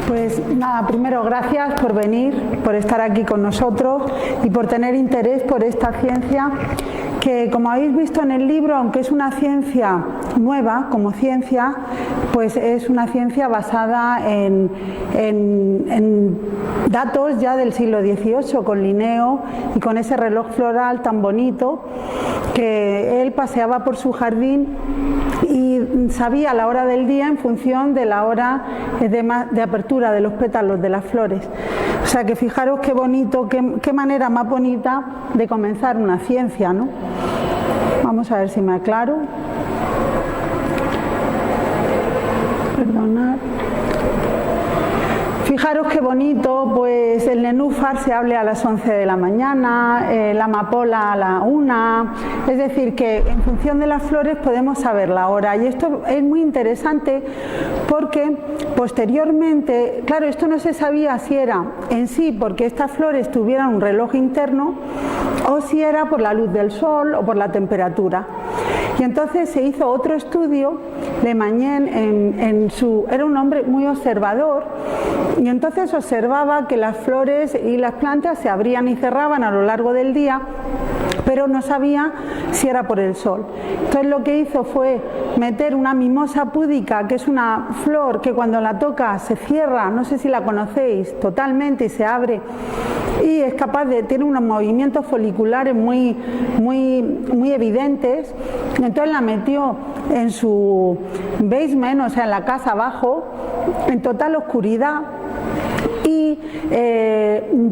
Pues nada, primero gracias por venir, por estar aquí con nosotros y por tener interés por esta ciencia que, como habéis visto en el libro, aunque es una ciencia nueva como ciencia, pues es una ciencia basada en datos ya del siglo XVIII, con Linneo y con ese reloj floral tan bonito que él paseaba por su jardín y sabía la hora del día en función de la hora de apertura de los pétalos de las flores. O sea que fijaros qué bonito, qué manera más bonita de comenzar una ciencia, ¿no? Vamos a ver si me aclaro. Perdonad. Fijaros qué bonito, pues el nenúfar se hable a las 11 de la mañana, la amapola a la 1, es decir, que en función de las flores podemos saber la hora. Y esto es muy interesante porque posteriormente, claro, esto no se sabía si era en sí porque estas flores tuvieran un reloj interno o si era por la luz del sol o por la temperatura. Y entonces se hizo otro estudio de Magnen, era un hombre muy observador, y entonces observaba que las flores y las plantas se abrían y cerraban a lo largo del día, pero no sabía si era por el sol. Entonces lo que hizo fue meter una mimosa púdica, que es una flor que cuando la tocas se cierra, no sé si la conocéis, totalmente, y se abre, y es capaz de, tiene unos movimientos foliculares muy evidentes. Entonces la metió en su basement, o sea en la casa abajo, en total oscuridad, y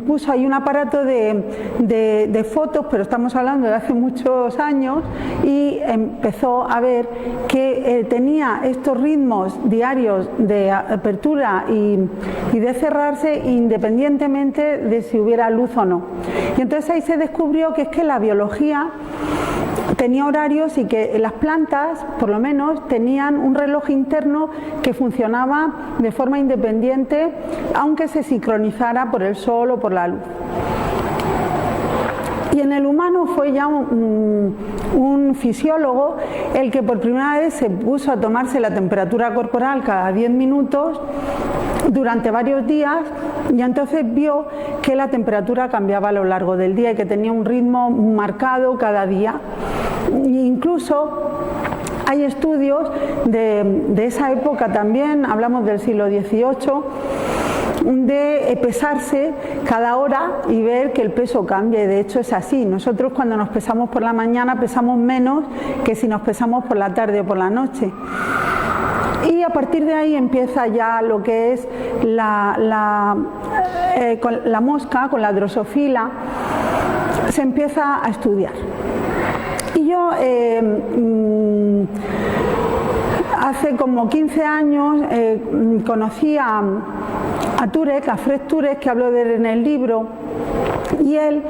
puso ahí un aparato de fotos, pero estamos hablando de hace muchos años, y empezó a ver que tenía estos ritmos diarios de apertura y de cerrarse independientemente de si hubiera luz o no. Y entonces ahí se descubrió que es que la biología tenía horarios y que las plantas, por lo menos, tenían un reloj interno que funcionaba de forma independiente, aunque se sincronizara por el sol o por la luz. Y en el humano fue ya un fisiólogo el que por primera vez se puso a tomarse la temperatura corporal cada 10 minutos durante varios días, y entonces vio que la temperatura cambiaba a lo largo del día y que tenía un ritmo marcado cada día. E incluso hay estudios de esa época también, hablamos del siglo XVIII, de pesarse cada hora y ver que el peso cambia, y de hecho es así. Nosotros cuando nos pesamos por la mañana pesamos menos que si nos pesamos por la tarde o por la noche. Y a partir de ahí empieza ya lo que es con la mosca, con la drosofila, se empieza a estudiar. Y yo hace como 15 años conocí a Turek, a Fred Turek, que hablo de él en el libro, y él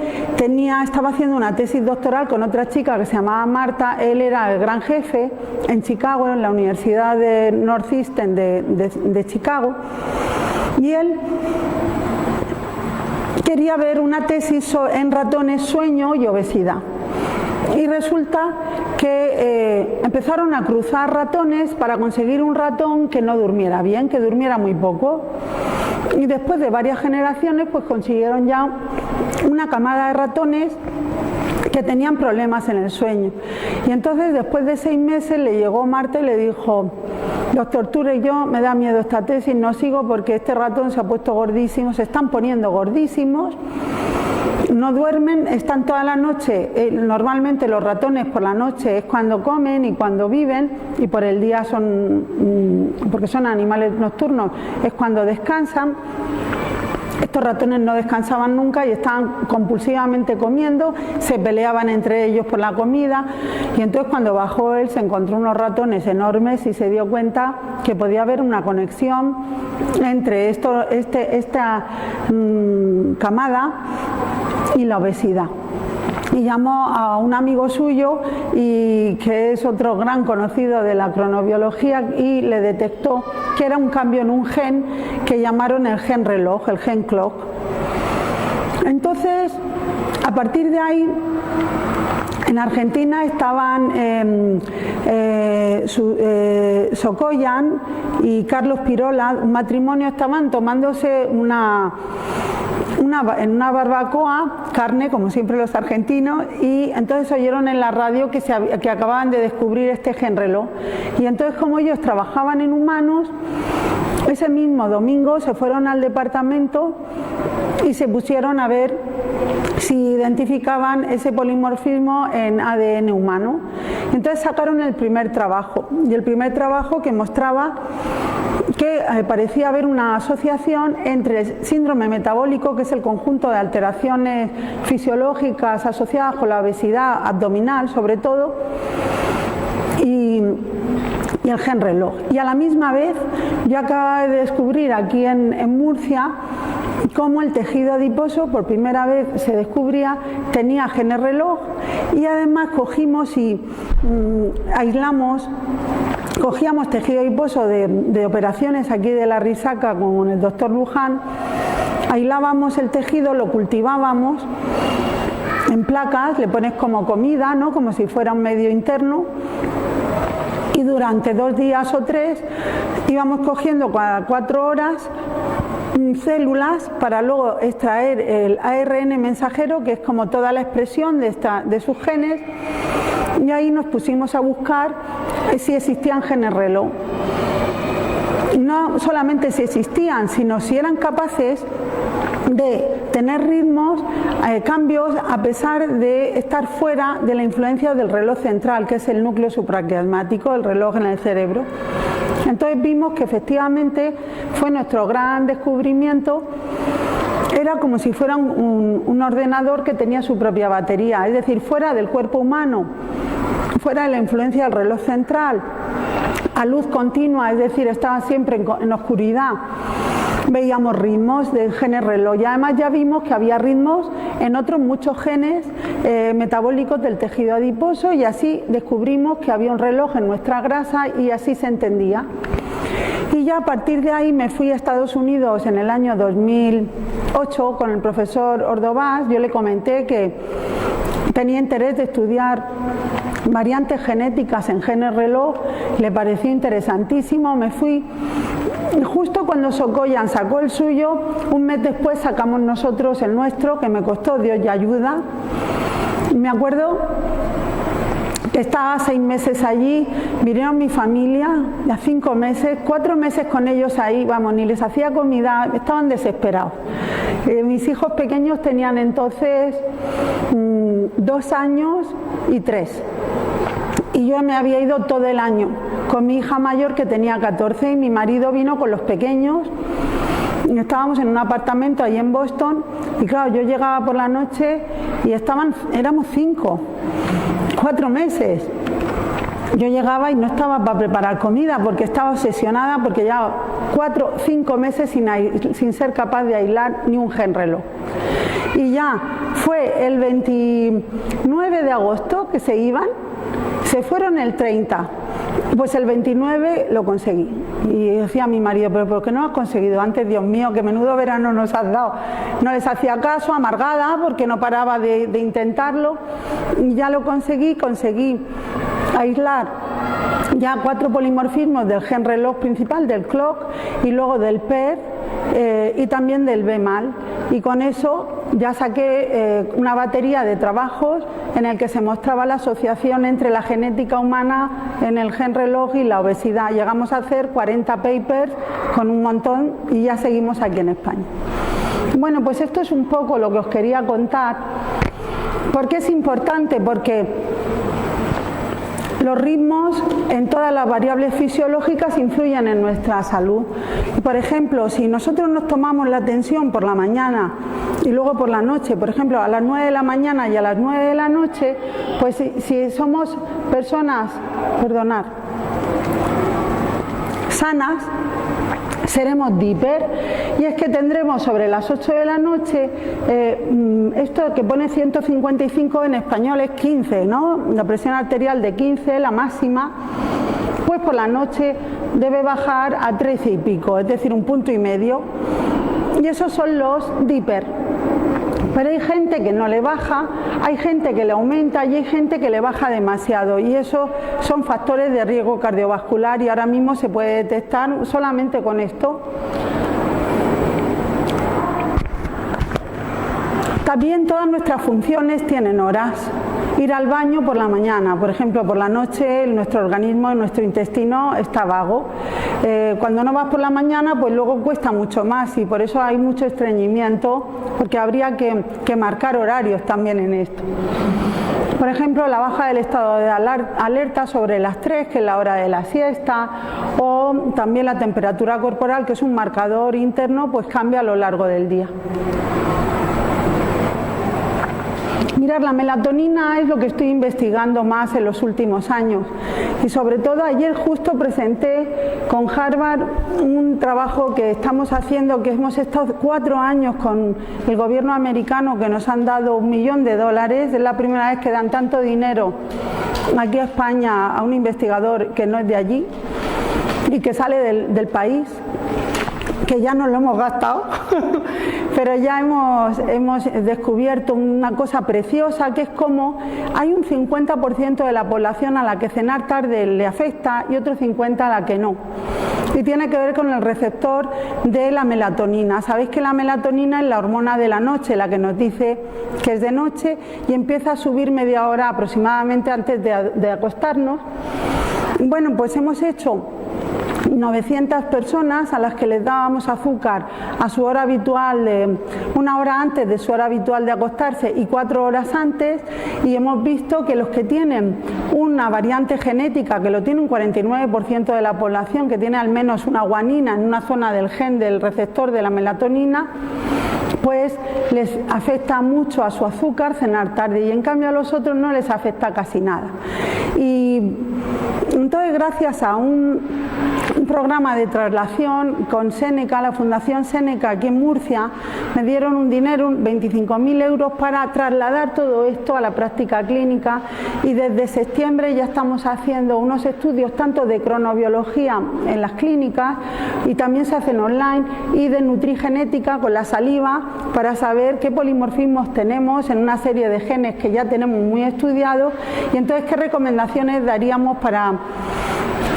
estaba haciendo una tesis doctoral con otra chica que se llamaba Marta. Él era el gran jefe en Chicago, en la Universidad de Northeastern de Chicago, y él quería ver una tesis en ratones, sueño y obesidad. Y resulta que empezaron a cruzar ratones para conseguir un ratón que no durmiera bien, que durmiera muy poco. Y después de varias generaciones pues consiguieron ya una camada de ratones que tenían problemas en el sueño. Y entonces después de 6 meses le llegó Marta y le dijo: doctor Turek, yo me da miedo esta tesis, no sigo porque este ratón se ha puesto gordísimo, se están poniendo gordísimos, no duermen, están toda la noche. Normalmente los ratones por la noche es cuando comen y cuando viven, y por el día porque son animales nocturnos, es cuando descansan. estos ratones no descansaban nunca y estaban compulsivamente comiendo, se peleaban entre ellos por la comida, y entonces cuando bajó él se encontró unos ratones enormes y se dio cuenta que podía haber una conexión entre esta camada y la obesidad. Y llamó a un amigo suyo, y que es otro gran conocido de la cronobiología, y le detectó que era un cambio en un gen que llamaron el gen reloj, el gen clock. Entonces, a partir de ahí, en Argentina estaban Sokoyan y Carlos Pirola, un matrimonio, estaban tomándose en una barbacoa, carne, como siempre los argentinos, y entonces oyeron en la radio que acababan de descubrir este gen reloj. Y entonces, como ellos trabajaban en humanos, ese mismo domingo se fueron al departamento y se pusieron a ver si identificaban ese polimorfismo en ADN humano. Entonces sacaron el primer trabajo, y el primer trabajo que mostraba que parecía haber una asociación entre el síndrome metabólico, que es el conjunto de alteraciones fisiológicas asociadas con la obesidad abdominal sobre todo, y el gen reloj. Y a la misma vez yo acabo de descubrir aquí en Murcia cómo el tejido adiposo por primera vez se descubría, tenía genes reloj, y además cogimos y aislamos, cogíamos tejido adiposo de operaciones aquí de la Risaca con el doctor Luján, aislábamos el tejido, lo cultivábamos en placas, le pones como comida, ¿no?, como si fuera un medio interno, y durante 2 días o 3 íbamos cogiendo cada 4 horas células para luego extraer el ARN mensajero, que es como toda la expresión de sus genes, y ahí nos pusimos a buscar si existían genes reloj. No solamente si existían, sino si eran capaces de tener ritmos, cambios, a pesar de estar fuera de la influencia del reloj central, que es el núcleo supraquiasmático, el reloj en el cerebro. Entonces vimos que efectivamente fue nuestro gran descubrimiento. Era como si fuera un ordenador que tenía su propia batería, es decir, fuera del cuerpo humano, fuera de la influencia del reloj central, a luz continua, es decir, estaba siempre en oscuridad. Veíamos ritmos de genes reloj, y además ya vimos que había ritmos en otros muchos genes metabólicos del tejido adiposo, y así descubrimos que había un reloj en nuestra grasa, y así se entendía. Y ya a partir de ahí me fui a Estados Unidos en el año 2008 con el profesor Ordovás. Yo le comenté que tenía interés de estudiar variantes genéticas en genes reloj, le pareció interesantísimo. Me fui justo cuando Sokoyan sacó el suyo, un mes después sacamos nosotros el nuestro, que me costó Dios y ayuda. Me acuerdo que estaba 6 meses allí, vinieron mi familia, ya 5 meses, 4 meses con ellos ahí, vamos, ni les hacía comida, estaban desesperados. Mis hijos pequeños tenían entonces 2 años y 3. Y yo me había ido todo el año con mi hija mayor, que tenía 14, y mi marido vino con los pequeños. Y estábamos en un apartamento allí en Boston, y claro, yo llegaba por la noche y éramos 5, 4 meses. Yo llegaba y no estaba para preparar comida porque estaba obsesionada, porque ya 4, 5 meses sin ser capaz de aislar ni un gen reloj. Y ya fue el 29 de agosto que se iban, se fueron el 30. Pues el 29 lo conseguí. Y decía a mi marido, pero ¿por qué no lo has conseguido antes? Dios mío, qué menudo verano nos has dado. No les hacía caso, amargada, porque no paraba de intentarlo. Y ya lo conseguí aislar ya 4 polimorfismos del gen reloj principal, del clock, y luego del PER y también del BMAL. Y con eso ya saqué una batería de trabajos en el que se mostraba la asociación entre la genética humana en el gen reloj y la obesidad. Llegamos a hacer 40 papers con un montón, y ya seguimos aquí en España. Bueno, pues esto es un poco lo que os quería contar. ¿Por qué es importante? Porque los ritmos en todas las variables fisiológicas influyen en nuestra salud. Por ejemplo, si nosotros nos tomamos la tensión por la mañana y luego por la noche, por ejemplo a las 9 de la mañana y a las 9 de la noche, pues si somos personas, sanas, seremos diper, y es que tendremos sobre las 8 de la noche, esto que pone 155 en español es 15, ¿no? La presión arterial de 15, la máxima, pues por la noche debe bajar a 13 y pico, es decir, 1,5 puntos, y esos son los diper. Pero hay gente que no le baja, hay gente que le aumenta y hay gente que le baja demasiado, y eso son factores de riesgo cardiovascular, y ahora mismo se puede detectar solamente con esto. También todas nuestras funciones tienen horas. Ir al baño por la mañana, por ejemplo, por la noche nuestro organismo, nuestro intestino está vago. Cuando no vas por la mañana, pues luego cuesta mucho más, y por eso hay mucho estreñimiento, porque habría que marcar horarios también en esto. Por ejemplo, la baja del estado de alerta sobre las 3, que es la hora de la siesta, o también la temperatura corporal, que es un marcador interno, pues cambia a lo largo del día. Mirad, la melatonina es lo que estoy investigando más en los últimos años, y sobre todo ayer justo presenté con Harvard un trabajo que estamos haciendo, que hemos estado 4 años con el gobierno americano, que nos han dado $1 millón, es la primera vez que dan tanto dinero aquí a España a un investigador que no es de allí y que sale del país, que ya nos lo hemos gastado, pero ya hemos descubierto una cosa preciosa, que es como hay un 50% de la población a la que cenar tarde le afecta y otro 50% a la que no. Y tiene que ver con el receptor de la melatonina. Sabéis que la melatonina es la hormona de la noche, la que nos dice que es de noche, y empieza a subir media hora aproximadamente antes de acostarnos. Bueno, pues hemos hecho 900 personas a las que les dábamos azúcar a su hora habitual, 1 hora antes de su hora habitual de acostarse y 4 horas antes, y hemos visto que los que tienen una variante genética, que lo tiene un 49% de la población, que tiene al menos una guanina en una zona del gen del receptor de la melatonina, pues les afecta mucho a su azúcar cenar tarde, y en cambio a los otros no les afecta casi nada. Y entonces, gracias a un programa de traslación con Seneca, la Fundación Seneca aquí en Murcia, me dieron un dinero, 25.000 euros, para trasladar todo esto a la práctica clínica, y desde septiembre ya estamos haciendo unos estudios tanto de cronobiología en las clínicas, y también se hacen online, y de nutrigenética con la saliva, para saber qué polimorfismos tenemos en una serie de genes que ya tenemos muy estudiados, y entonces qué recomendaciones daríamos para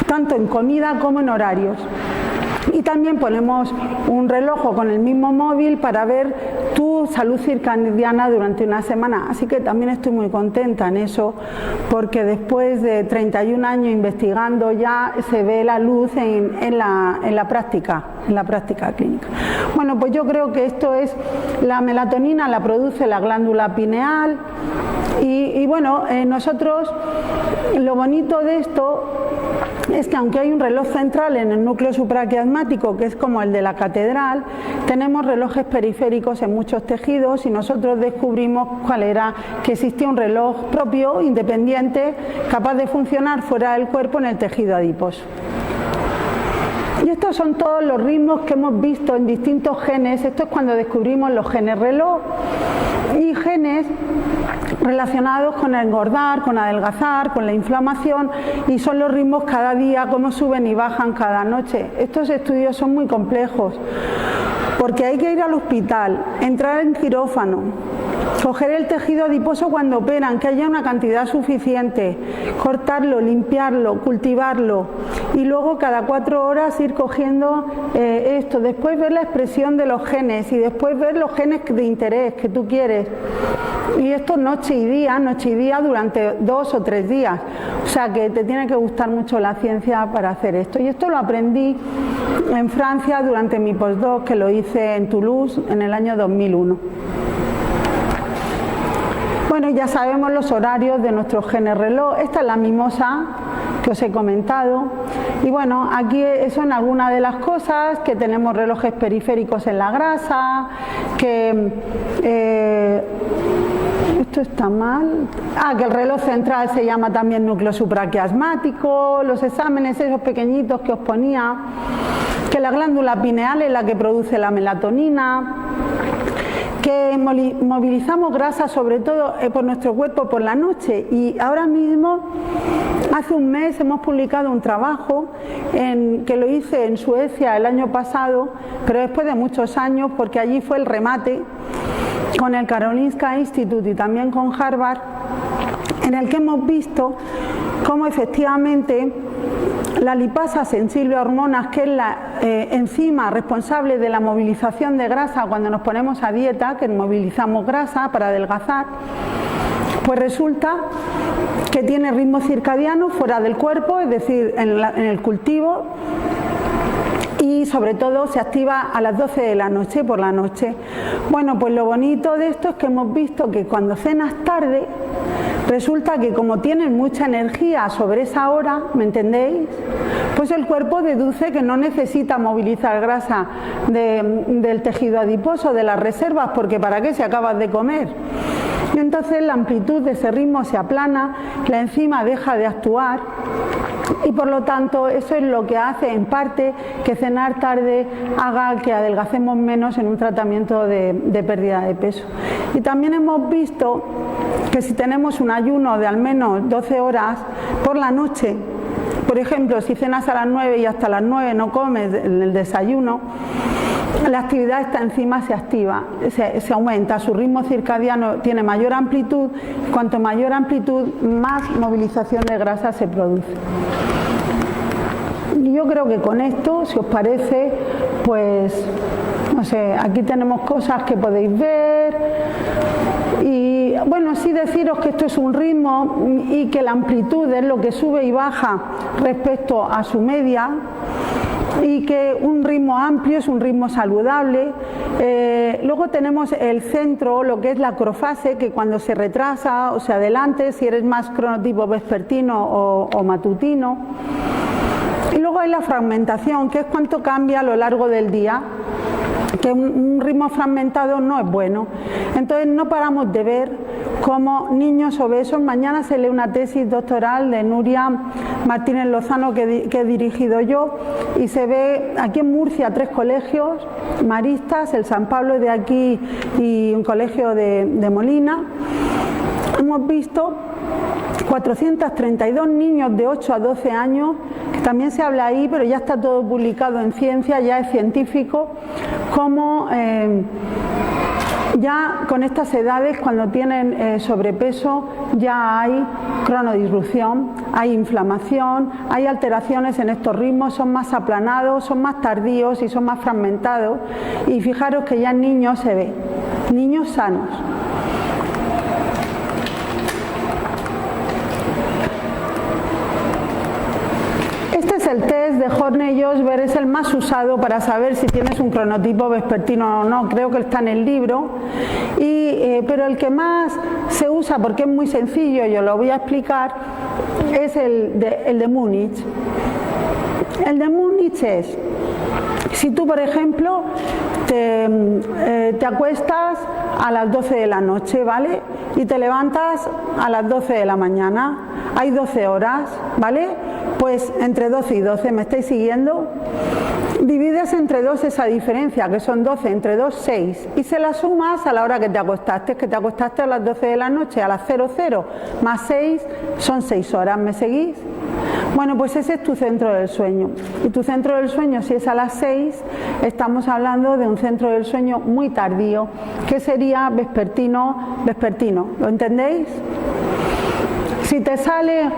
tanto en comida como en horarios. Y también ponemos un reloj con el mismo móvil para ver tu salud circadiana durante una semana. Así que también estoy muy contenta en eso, porque después de 31 años investigando ya se ve la luz en la práctica clínica. Bueno, pues yo creo que esto es, la melatonina la produce la glándula pineal, y bueno, nosotros, lo bonito de esto es que aunque hay un reloj central en el núcleo supraquiasmático, que es como el de la catedral, tenemos relojes periféricos en muchos tejidos, y nosotros descubrimos que existía un reloj propio, independiente, capaz de funcionar fuera del cuerpo en el tejido adiposo. Y estos son todos los ritmos que hemos visto en distintos genes. Esto es cuando descubrimos los genes reloj, y genes relacionados con engordar, con adelgazar, con la inflamación, y son los ritmos cada día, cómo suben y bajan cada noche. Estos estudios son muy complejos, porque hay que ir al hospital, entrar en quirófano, coger el tejido adiposo cuando operan, que haya una cantidad suficiente, cortarlo, limpiarlo, cultivarlo, y luego cada 4 horas ir cogiendo esto, después ver la expresión de los genes, y después ver los genes de interés que tú quieres, y esto noche y día durante 2 o 3 días. O sea que te tiene que gustar mucho la ciencia para hacer esto, y esto lo aprendí en Francia durante mi postdoc, que lo hice en Toulouse en el año 2001. bueno, ya sabemos los horarios de nuestros genes reloj. Esta es la mimosa que os he comentado. Y bueno, aquí son algunas de las cosas, que tenemos relojes periféricos en la grasa, que esto está mal. Que el reloj central se llama también núcleo supraquiasmático, los exámenes esos pequeñitos que os ponía, que la glándula pineal es la que produce la melatonina, que movilizamos grasa sobre todo por nuestro cuerpo por la noche. Y ahora mismo, hace un mes, hemos publicado un trabajo que lo hice en Suecia el año pasado, pero después de muchos años, porque allí fue el remate con el Karolinska Institute y también con Harvard, en el que hemos visto cómo efectivamente la lipasa sensible a hormonas, que es la enzima responsable de la movilización de grasa cuando nos ponemos a dieta, que movilizamos grasa para adelgazar, pues resulta que tiene ritmo circadiano fuera del cuerpo, es decir, en el cultivo, y sobre todo se activa a las 12 de la noche, por la noche. Bueno, pues lo bonito de esto es que hemos visto que cuando cenas tarde, resulta que como tienes mucha energía sobre esa hora, ¿me entendéis? Pues el cuerpo deduce que no necesita movilizar grasa del tejido adiposo, de las reservas, porque ¿para qué si acabas de comer? Y entonces la amplitud de ese ritmo se aplana, la enzima deja de actuar, y por lo tanto eso es lo que hace en parte que cenar tarde haga que adelgacemos menos en un tratamiento de pérdida de peso. Y también hemos visto que si tenemos un ayuno de al menos 12 horas por la noche, por ejemplo, si cenas a las 9 y hasta las 9 no comes el desayuno, la actividad de esta enzima se activa, se aumenta, su ritmo circadiano tiene mayor amplitud, cuanto mayor amplitud, más movilización de grasa se produce. Y yo creo que con esto, si os parece, pues, no sé, aquí tenemos cosas que podéis ver. Y bueno, sí deciros que esto es un ritmo y que la amplitud es lo que sube y baja respecto a su media, y que un ritmo amplio es un ritmo saludable. Luego tenemos el centro, lo que es la acrofase, que cuando se retrasa o se adelante, si eres más cronotipo vespertino o matutino. Y luego hay la fragmentación, que es cuánto cambia a lo largo del día, que un ritmo fragmentado no es bueno. Entonces no paramos de ver cómo niños obesos, mañana se lee una tesis doctoral de Nuria Martínez Lozano que he dirigido yo, y se ve aquí en Murcia 3 colegios maristas, el San Pablo de aquí y un colegio de Molina. Hemos visto 432 niños de 8 a 12 años, que también se habla ahí, pero ya está todo publicado en ciencia, ya es científico, como ya con estas edades, cuando tienen sobrepeso, ya hay cronodisrupción, hay inflamación, hay alteraciones en estos ritmos, son más aplanados, son más tardíos y son más fragmentados. Y fijaros que ya en niños se ve, niños sanos. El test de Horner-Josberg es el más usado para saber si tienes un cronotipo vespertino o no, creo que está en el libro, pero el que más se usa, porque es muy sencillo, yo lo voy a explicar, es el de Múnich. El de Múnich es, si tú por ejemplo te acuestas a las 12 de la noche, ¿vale? Y te levantas a las 12 de la mañana, hay 12 horas, ¿vale? Pues entre 12 y 12, ¿me estáis siguiendo? Divides entre 2 esa diferencia, que son 12, entre 2, 6, y se la sumas a la hora que te acostaste a las 12 de la noche, a las 00, más 6, son 6 horas, ¿me seguís? Bueno, pues ese es tu centro del sueño. Y tu centro del sueño, si es a las 6, estamos hablando de un centro del sueño muy tardío, que sería vespertino, ¿lo entendéis? Si te sale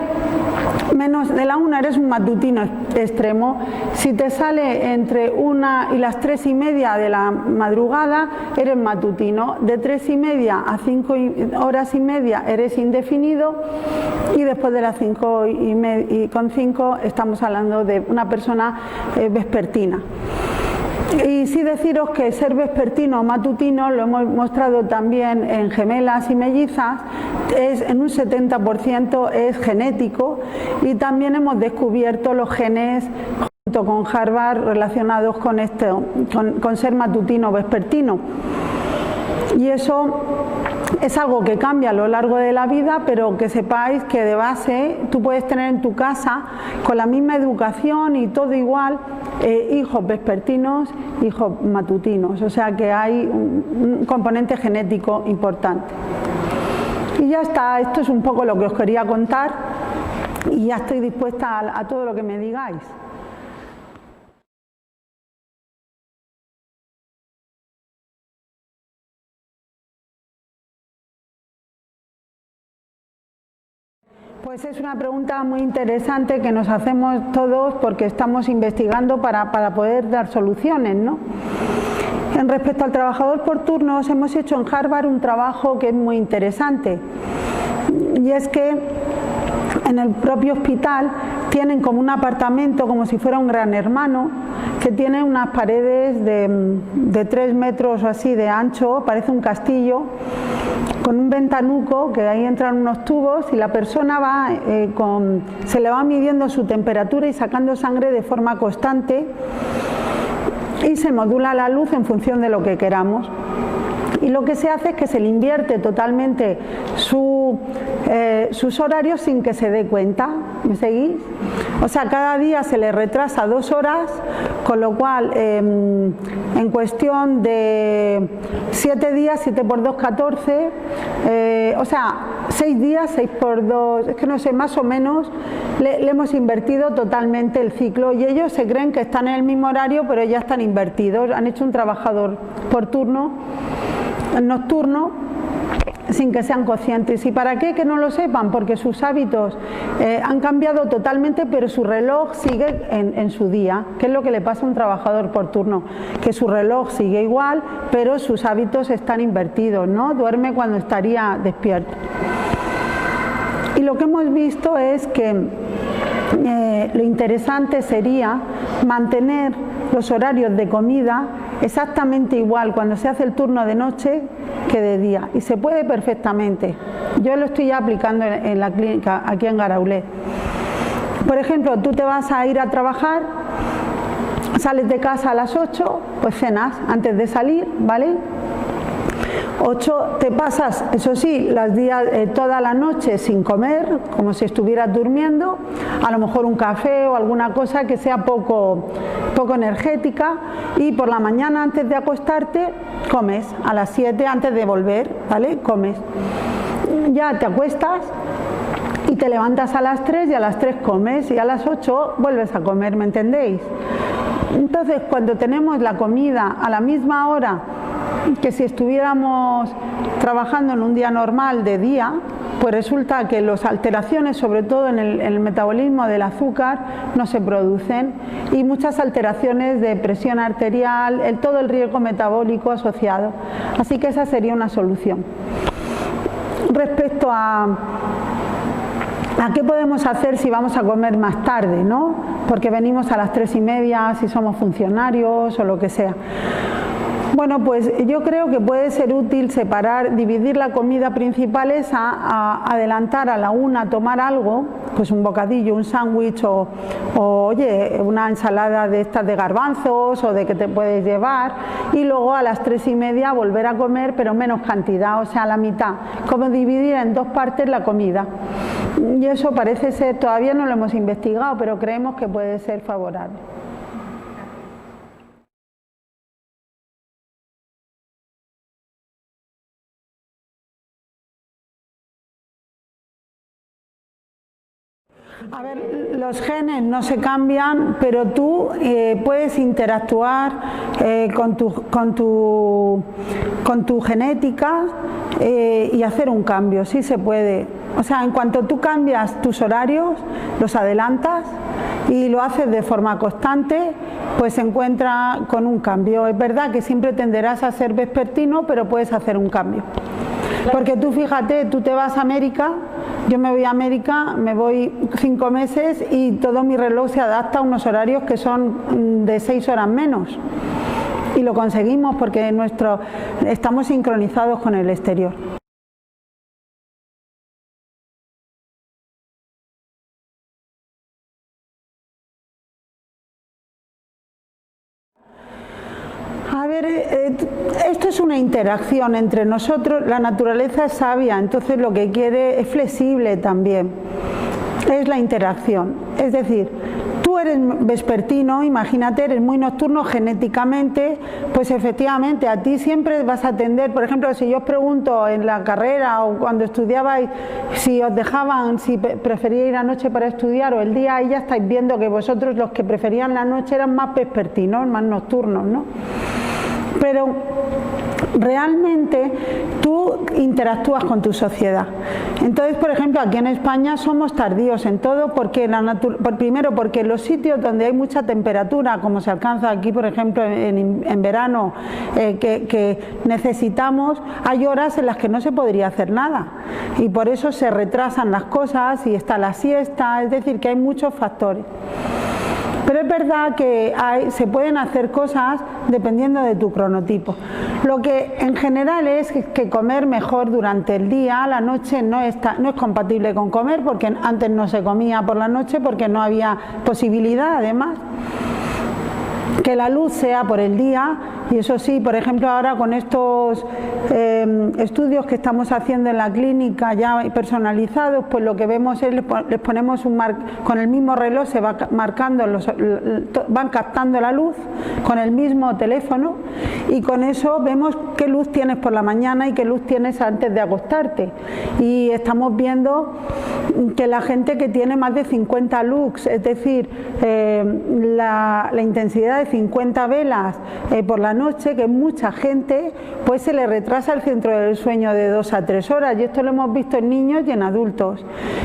menos de la 1 eres un matutino extremo, si te sale entre 1 y las 3 y media de la madrugada eres matutino, de 3 y media a 5 horas y media eres indefinido, y después de las 5 y con 5 estamos hablando de una persona vespertina. Y sí deciros que ser vespertino o matutino, lo hemos mostrado también en gemelas y mellizas, en un 70% es genético, y también hemos descubierto los genes junto con Harvard relacionados con con ser matutino o vespertino. Y eso es algo que cambia a lo largo de la vida, pero que sepáis que de base tú puedes tener en tu casa, con la misma educación y todo igual, hijos vespertinos, hijos matutinos, o sea que hay un componente genético importante. Y ya está, esto es un poco lo que os quería contar y ya estoy dispuesta a todo lo que me digáis. Pues es una pregunta muy interesante que nos hacemos todos porque estamos investigando para poder dar soluciones, ¿no? En respecto al trabajador por turnos, hemos hecho en Harvard un trabajo que es muy interesante, y es que en el propio hospital tienen como un apartamento, como si fuera un gran hermano, que tiene unas paredes de 3 metros o así de ancho, parece un castillo, con un ventanuco que ahí entran unos tubos y la persona va se le va midiendo su temperatura y sacando sangre de forma constante, y se modula la luz en función de lo que queramos. Y lo que se hace es que se le invierte totalmente sus horarios sin que se dé cuenta. ¿Me seguís? O sea, cada día se le retrasa 2 horas, con lo cual en cuestión de 7 días, 7 por 2, 14, o sea, 6 días, 6 por 2, es que no sé, más o menos le hemos invertido totalmente el ciclo, y ellos se creen que están en el mismo horario, pero ya están invertidos, han hecho un trabajador por turno, nocturno, sin que sean conscientes. ¿Y para qué? Que no lo sepan, porque sus hábitos han cambiado totalmente, pero su reloj sigue en su día. ¿Qué es lo que le pasa a un trabajador por turno? Que su reloj sigue igual, pero sus hábitos están invertidos, ¿no? Duerme cuando estaría despierto. Y lo que hemos visto es que lo interesante sería mantener los horarios de comida exactamente igual cuando se hace el turno de noche que de día, y se puede perfectamente. Yo lo estoy ya aplicando en la clínica aquí en Garaulet. Por ejemplo, tú te vas a ir a trabajar, sales de casa a las 8, pues cenas antes de salir, ¿vale? 8, te pasas, eso sí, toda la noche sin comer, como si estuvieras durmiendo, a lo mejor un café o alguna cosa que sea poco energética, y por la mañana antes de acostarte comes, a las 7 antes de volver, ¿vale? Comes. Ya te acuestas y te levantas a las 3 y a las 3 comes, y a las 8 vuelves a comer, ¿me entendéis? Entonces, cuando tenemos la comida a la misma hora que si estuviéramos trabajando en un día normal de día, pues resulta que las alteraciones, sobre todo en el metabolismo del azúcar, no se producen, y muchas alteraciones de presión arterial, todo el riesgo metabólico asociado. Así que esa sería una solución. Respecto a qué podemos hacer si vamos a comer más tarde, ¿no? Porque venimos a las 3:30, si somos funcionarios o lo que sea. Bueno, pues yo creo que puede ser útil dividir la comida principal a adelantar a la 1 tomar algo, pues un bocadillo, un sándwich o oye, una ensalada de estas de garbanzos o de que te puedes llevar, y luego a las 3:30 volver a comer, pero menos cantidad, o sea, la mitad, como dividir en 2 partes la comida. Y eso parece ser, todavía no lo hemos investigado, pero creemos que puede ser favorable. A ver, los genes no se cambian, pero tú puedes interactuar con tu genética y hacer un cambio, sí se puede. O sea, en cuanto tú cambias tus horarios, los adelantas y lo haces de forma constante, pues se encuentra con un cambio. Es verdad que siempre tenderás a ser vespertino, pero puedes hacer un cambio. Porque tú fíjate, tú te vas a América, yo me voy a América, me voy 5 meses y todo mi reloj se adapta a unos horarios que son de 6 horas menos. y lo conseguimos porque estamos sincronizados con el exterior. A ver, esto es una interacción entre nosotros, la naturaleza es sabia, entonces lo que quiere es flexible también, es la interacción, es decir, tú eres vespertino, imagínate, eres muy nocturno genéticamente, pues efectivamente a ti siempre vas a tender, por ejemplo, si yo os pregunto en la carrera o cuando estudiabais si os dejaban, si preferíais la noche para estudiar o el día, ahí ya estáis viendo que vosotros los que preferían la noche eran más vespertinos, más nocturnos, ¿no? Pero realmente tú interactúas con tu sociedad. Entonces, por ejemplo, aquí en España somos tardíos en todo porque primero porque en los sitios donde hay mucha temperatura, como se alcanza aquí, por ejemplo, en verano, que necesitamos, hay horas en las que no se podría hacer nada y por eso se retrasan las cosas y está la siesta, es decir, que hay muchos factores. Pero es verdad que se pueden hacer cosas dependiendo de tu cronotipo. Lo que en general es que comer mejor durante el día, la noche no es compatible con comer porque antes no se comía por la noche porque no había posibilidad además. Que la luz sea por el día y eso sí, por ejemplo ahora con estos estudios que estamos haciendo en la clínica ya personalizados, pues lo que vemos es les ponemos con el mismo reloj se va marcando, van captando la luz con el mismo teléfono y con eso vemos qué luz tienes por la mañana y qué luz tienes antes de acostarte y estamos viendo que la gente que tiene más de 50 lux, es decir, la intensidad de 50 velas por la noche, que mucha gente, pues se le retrasa el centro del sueño de 2 a 3 horas y esto lo hemos visto en niños y en adultos.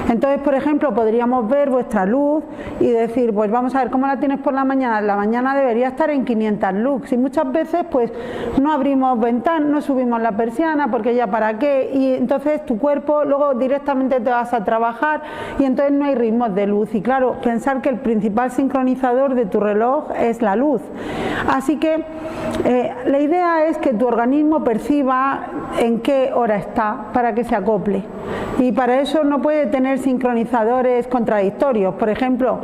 Entonces, por ejemplo, podríamos ver vuestra luz y decir, pues vamos a ver cómo la tienes por la mañana. La mañana debería estar en 500 lux y muchas veces pues no abrimos ventanas, no subimos la persiana porque ya para qué y entonces tu cuerpo luego directamente te vas a trabajar y entonces no hay ritmos de luz y claro, pensar que el principal sincronizador de tu reloj es la luz. Así que la idea es que tu organismo perciba en qué hora está para que se acople y para eso no puede tener sincronizadores contradictorios. Por ejemplo,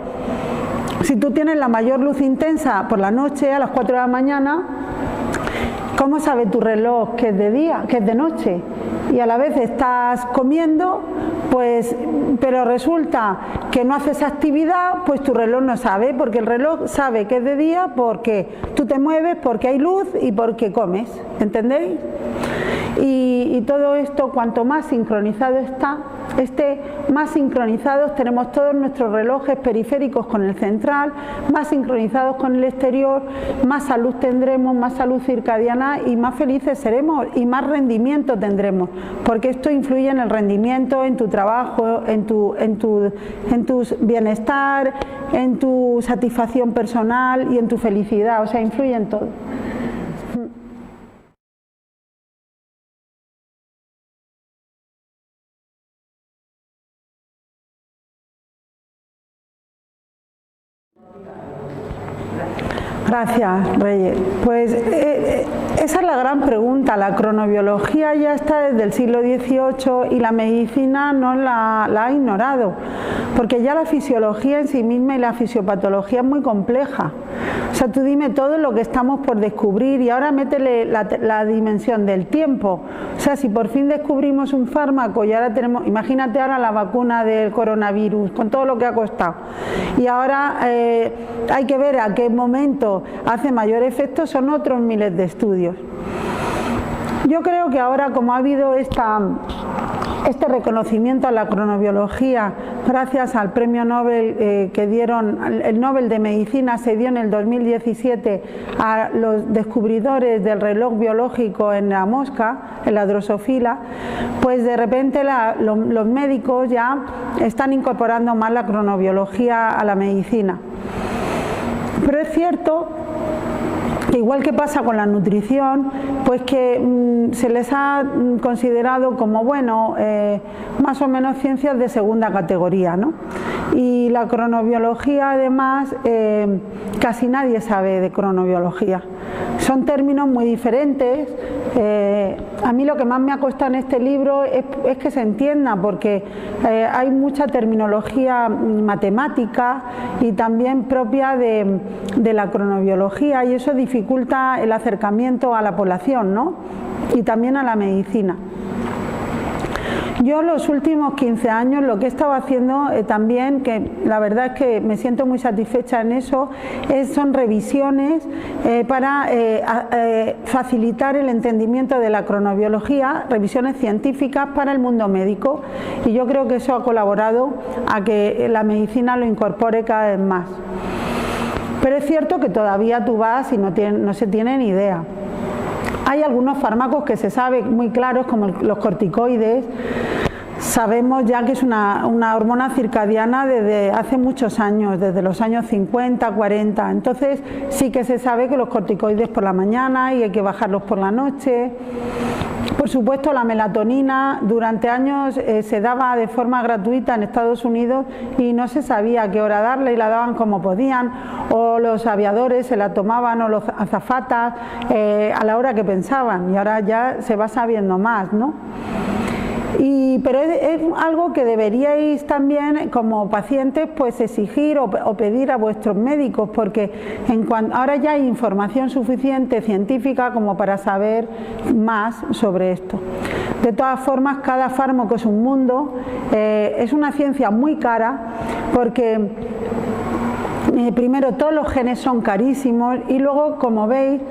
si tú tienes la mayor luz intensa por la noche a las 4 de la mañana, ¿cómo sabe tu reloj que es de día, que es de noche? Y a la vez estás comiendo, pues, pero resulta que no haces actividad, pues tu reloj no sabe, porque el reloj sabe que es de día porque tú te mueves, porque hay luz y porque comes, ¿entendéis? Y todo esto, cuanto más sincronizado esté, más sincronizados tenemos todos nuestros relojes periféricos con el central, más sincronizados con el exterior, más salud tendremos, más salud circadiana y más felices seremos y más rendimiento tendremos, porque esto influye en el rendimiento, en tu trabajo, en tu bienestar, en tu satisfacción personal y en tu felicidad, o sea, influye en todo. Gracias, Reyes. Pues esa es la gran pregunta. La cronobiología ya está desde el siglo XVIII y la medicina no la ha ignorado, porque ya la fisiología en sí misma y la fisiopatología es muy compleja. O sea, tú dime todo lo que estamos por descubrir y ahora métele la dimensión del tiempo. O sea, si por fin descubrimos un fármaco y ahora tenemos, imagínate ahora la vacuna del coronavirus, con todo lo que ha costado. Y ahora hay que ver a qué momento hace mayor efecto, son otros miles de estudios. Yo creo que ahora, como ha habido este reconocimiento a la cronobiología gracias al premio Nobel que dieron, el Nobel de Medicina se dio en el 2017 a los descubridores del reloj biológico en la mosca, en la drosófila, pues de repente los médicos ya están incorporando más la cronobiología a la medicina. Pero es cierto que igual que pasa con la nutrición, pues que se les ha considerado como, bueno, más o menos ciencias de segunda categoría, ¿no? Y la cronobiología, además, casi nadie sabe de cronobiología. Son términos muy diferentes. A mí lo que más me ha costado en este libro es que se entienda, porque hay mucha terminología matemática y también propia de la cronobiología, y eso dificulta el acercamiento a la población, ¿no? Y también a la medicina. Yo los últimos 15 años lo que he estado haciendo también, que la verdad es que me siento muy satisfecha en eso, son revisiones para facilitar el entendimiento de la cronobiología, revisiones científicas para el mundo médico, y yo creo que eso ha colaborado a que la medicina lo incorpore cada vez más. Pero es cierto que todavía tú vas y no se tiene ni idea. Hay algunos fármacos que se sabe muy claros, como los corticoides. Sabemos ya que es una hormona circadiana desde hace muchos años, desde los años 50, 40. Entonces sí que se sabe que los corticoides por la mañana y hay que bajarlos por la noche. Por supuesto, la melatonina durante años se daba de forma gratuita en Estados Unidos y no se sabía a qué hora darla y la daban como podían, o los aviadores se la tomaban, o los azafatas a la hora que pensaban, y ahora ya se va sabiendo más, ¿no? Pero es algo que deberíais también como pacientes pues exigir o pedir a vuestros médicos, porque ahora ya hay información suficiente científica como para saber más sobre esto. De todas formas, cada fármaco es un mundo, es una ciencia muy cara, porque primero todos los genes son carísimos, y luego, como veis,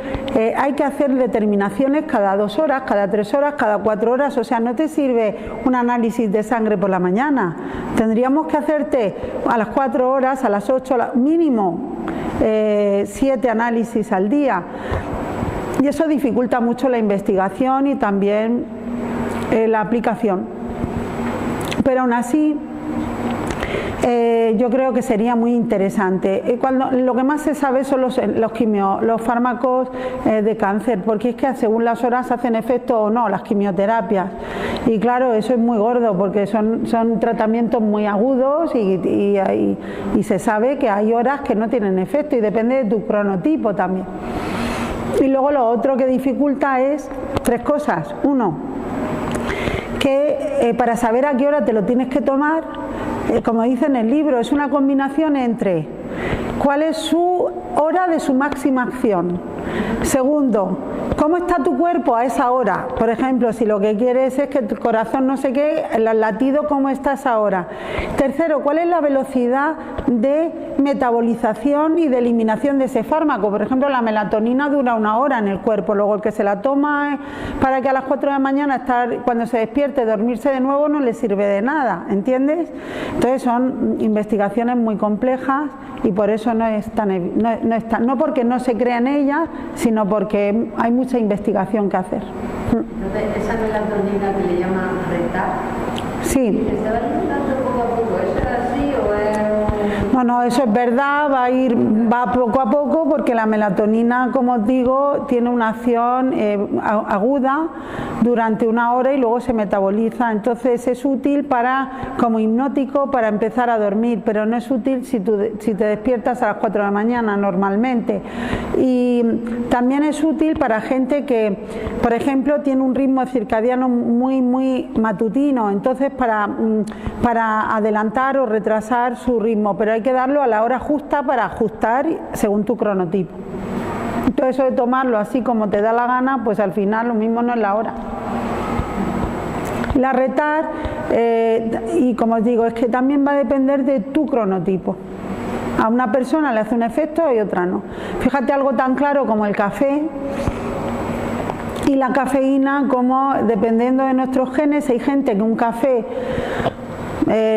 hay que hacer determinaciones cada 2 horas, cada 3 horas, cada 4 horas. O sea, no te sirve un análisis de sangre por la mañana. Tendríamos que hacerte a las 4 horas, a las 8, mínimo 7 análisis al día, y eso dificulta mucho la investigación y también la aplicación. Pero aún así, yo creo que sería muy interesante. Lo que más se sabe son los fármacos de cáncer, porque es que según las horas hacen efecto o no las quimioterapias, y claro, eso es muy gordo, porque son tratamientos muy agudos y se sabe que hay horas que no tienen efecto, y depende de tu cronotipo también. Y luego lo otro que dificulta es 3 cosas. Uno, que para saber a qué hora te lo tienes que tomar, como dice en el libro, es una combinación entre cuál es su hora de su máxima acción. Segundo, ¿cómo está tu cuerpo a esa hora? Por ejemplo, si lo que quieres es que tu corazón no sé qué, el latido, ¿cómo estás ahora? Tercero, ¿cuál es la velocidad de metabolización y de eliminación de ese fármaco? Por ejemplo, la melatonina dura 1 hora en el cuerpo, luego el que se la toma para que a las 4 de la mañana cuando se despierte, dormirse de nuevo, no le sirve de nada, ¿entiendes? Entonces son investigaciones muy complejas, y por eso no porque no se crea en ellas, sino porque hay mucha investigación que hacer. Entonces, esa melatonina que le llaman retar, sí. ¿se va eliminando poco a poco? ¿Eso es así o es...? No, eso es verdad, va poco a poco, porque la melatonina, como os digo, tiene una acción aguda durante 1 hora y luego se metaboliza. Entonces es útil como hipnótico para empezar a dormir, pero no es útil si te despiertas a las 4 de la mañana normalmente. Y también es útil para gente que, por ejemplo, tiene un ritmo circadiano muy matutino, entonces para adelantar o retrasar su ritmo, pero hay que darlo a la hora justa para ajustar según tu cronotipo. Entonces eso de tomarlo así como te da la gana, pues al final lo mismo no es la hora. La retar, y como os digo, es que también va a depender de tu cronotipo. A una persona le hace un efecto y otra no. Fíjate, algo tan claro como el café y la cafeína, como dependiendo de nuestros genes, hay gente que un café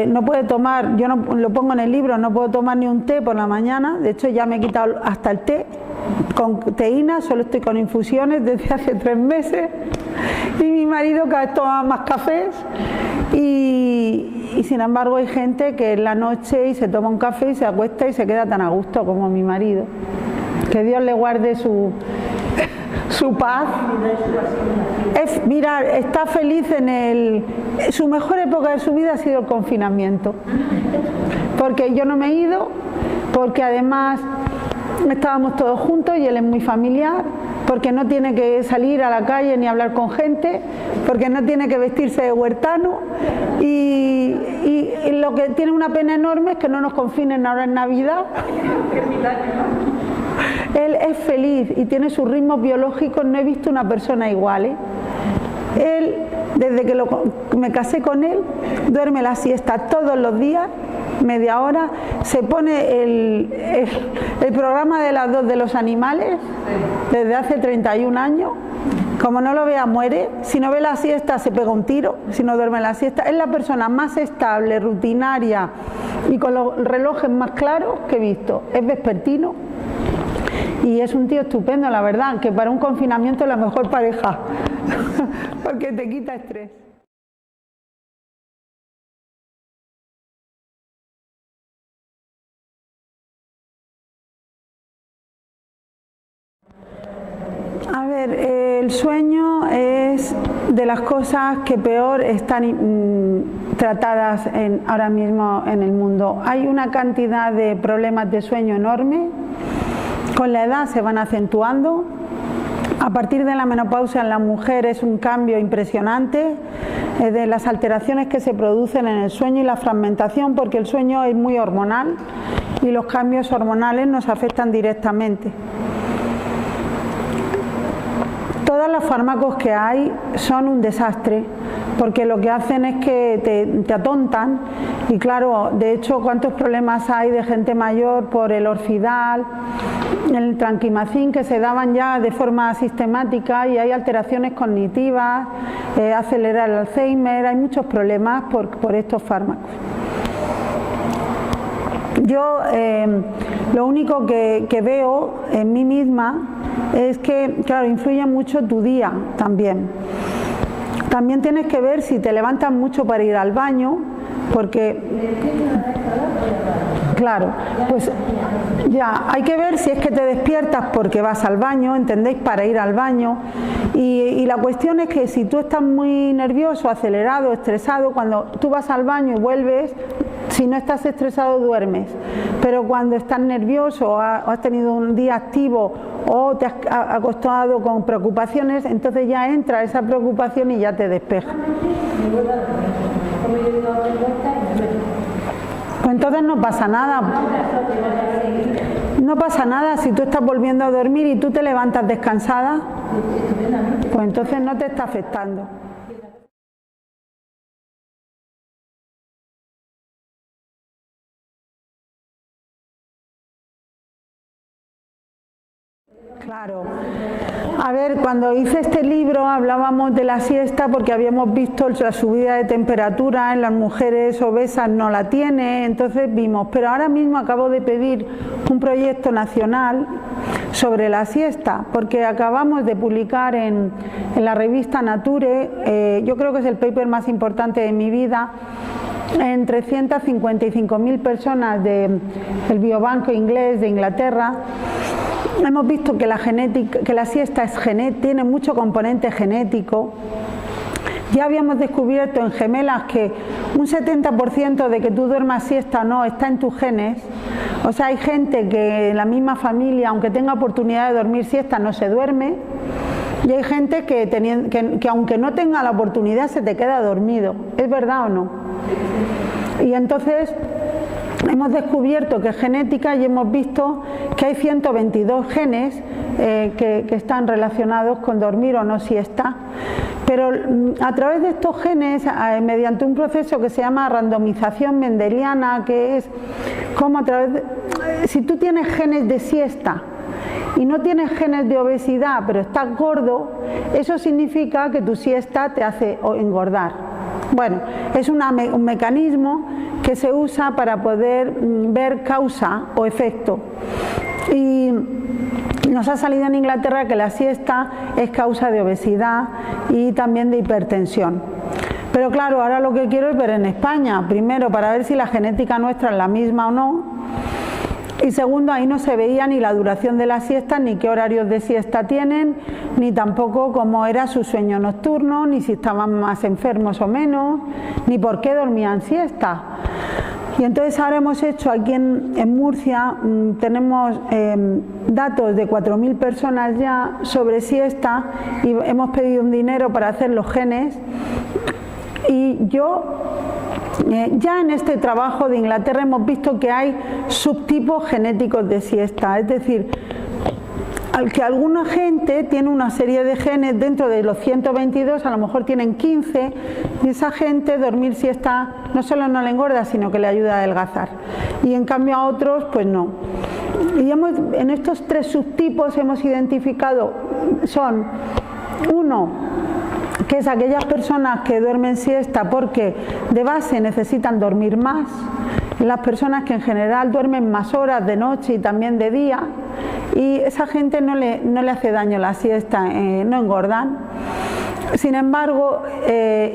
no puede tomar, yo no lo pongo en el libro, no puedo tomar ni un té por la mañana. De hecho ya me he quitado hasta el té con teína, solo estoy con infusiones desde hace 3 meses, y mi marido cada vez toma más cafés, y sin embargo hay gente que en la noche y se toma un café y se acuesta y se queda tan a gusto como mi marido. Que Dios le guarde su paz. Mira, está feliz su mejor época de su vida ha sido el confinamiento. porque yo no me he ido, porque además estábamos todos juntos y él es muy familiar, porque no tiene que salir a la calle ni hablar con gente, porque no tiene que vestirse de huertano y lo que tiene una pena enorme es que no nos confinen ahora en Navidad. Él es feliz y tiene sus ritmos biológicos, no he visto una persona igual, ¿eh? Él, desde que me casé con él, duerme la siesta todos los días, media hora, se pone el programa de las 2 de los animales, desde hace 31 años, como no lo vea muere, si no ve la siesta se pega un tiro, si no duerme la siesta, es la persona más estable, rutinaria y con los relojes más claros que he visto, es vespertino. Y es un tío estupendo, la verdad, que para un confinamiento es la mejor pareja, porque te quita estrés. A ver, el sueño es de las cosas que peor están tratadas ahora mismo en el mundo. Hay una cantidad de problemas de sueño enorme. Con la edad se van acentuando. A partir de la menopausia en la mujer es un cambio impresionante de las alteraciones que se producen en el sueño y la fragmentación, porque el sueño es muy hormonal y los cambios hormonales nos afectan directamente. Todos los fármacos que hay son un desastre, porque lo que hacen es que te atontan y claro, de hecho, ¿cuántos problemas hay de gente mayor por el Orfidal, el Tranquimacin, que se daban ya de forma sistemática y hay alteraciones cognitivas, acelera el Alzheimer, hay muchos problemas por estos fármacos. Yo lo único que veo en mí misma es que, claro, influye mucho tu día también. También tienes que ver si te levantas mucho para ir al baño, porque, claro, pues ya, hay que ver si es que te despiertas porque vas al baño, ¿entendéis? Para ir al baño. Y la cuestión es que si tú estás muy nervioso, acelerado, estresado, cuando tú vas al baño y vuelves, si no estás estresado duermes, pero cuando estás nervioso o has tenido un día activo o te has acostado con preocupaciones, entonces ya entra esa preocupación y ya te despeja. Pues entonces no pasa nada. No pasa nada si tú estás volviendo a dormir y tú te levantas descansada, pues entonces no te está afectando. Claro. A ver, cuando hice este libro hablábamos de la siesta porque habíamos visto la subida de temperatura en las mujeres obesas, no la tiene, entonces vimos, pero ahora mismo acabo de pedir un proyecto nacional sobre la siesta, porque acabamos de publicar en la revista Nature, yo creo que es el paper más importante de mi vida, en 355.000 personas del biobanco inglés de Inglaterra. Hemos visto que la siesta tiene mucho componente genético. Ya habíamos descubierto en gemelas que un 70% de que tú duermas siesta o no está en tus genes. O sea, hay gente que en la misma familia, aunque tenga oportunidad de dormir siesta, no se duerme. Y hay gente que aunque no tenga la oportunidad se te queda dormido. ¿Es verdad o no? Y entonces hemos descubierto que es genética y hemos visto que hay 122 genes que están relacionados con dormir o no siesta. Pero a través de estos genes, mediante un proceso que se llama randomización mendeliana, que es como a través de, si tú tienes genes de siesta y no tienes genes de obesidad, pero estás gordo, eso significa que tu siesta te hace engordar. Bueno, es un mecanismo que se usa para poder ver causa o efecto. Y nos ha salido en Inglaterra que la siesta es causa de obesidad y también de hipertensión. Pero claro, ahora lo que quiero es ver en España, primero para ver si la genética nuestra es la misma o no. Y segundo, ahí no se veía ni la duración de la siesta, ni qué horarios de siesta tienen, ni tampoco cómo era su sueño nocturno, ni si estaban más enfermos o menos, ni por qué dormían siesta. Y entonces ahora hemos hecho aquí en Murcia, tenemos datos de 4.000 personas ya sobre siesta y hemos pedido un dinero para hacer los genes. Y ya en este trabajo de Inglaterra hemos visto que hay subtipos genéticos de siesta, es decir, que alguna gente tiene una serie de genes dentro de los 122, a lo mejor tienen 15, y esa gente dormir siesta no solo no le engorda, sino que le ayuda a adelgazar. Y en cambio a otros, pues no. Y en estos 3 subtipos hemos identificado, son uno, que es aquellas personas que duermen siesta porque de base necesitan dormir más, las personas que en general duermen más horas de noche y también de día, y esa gente no le hace daño la siesta, no engordan. Sin embargo,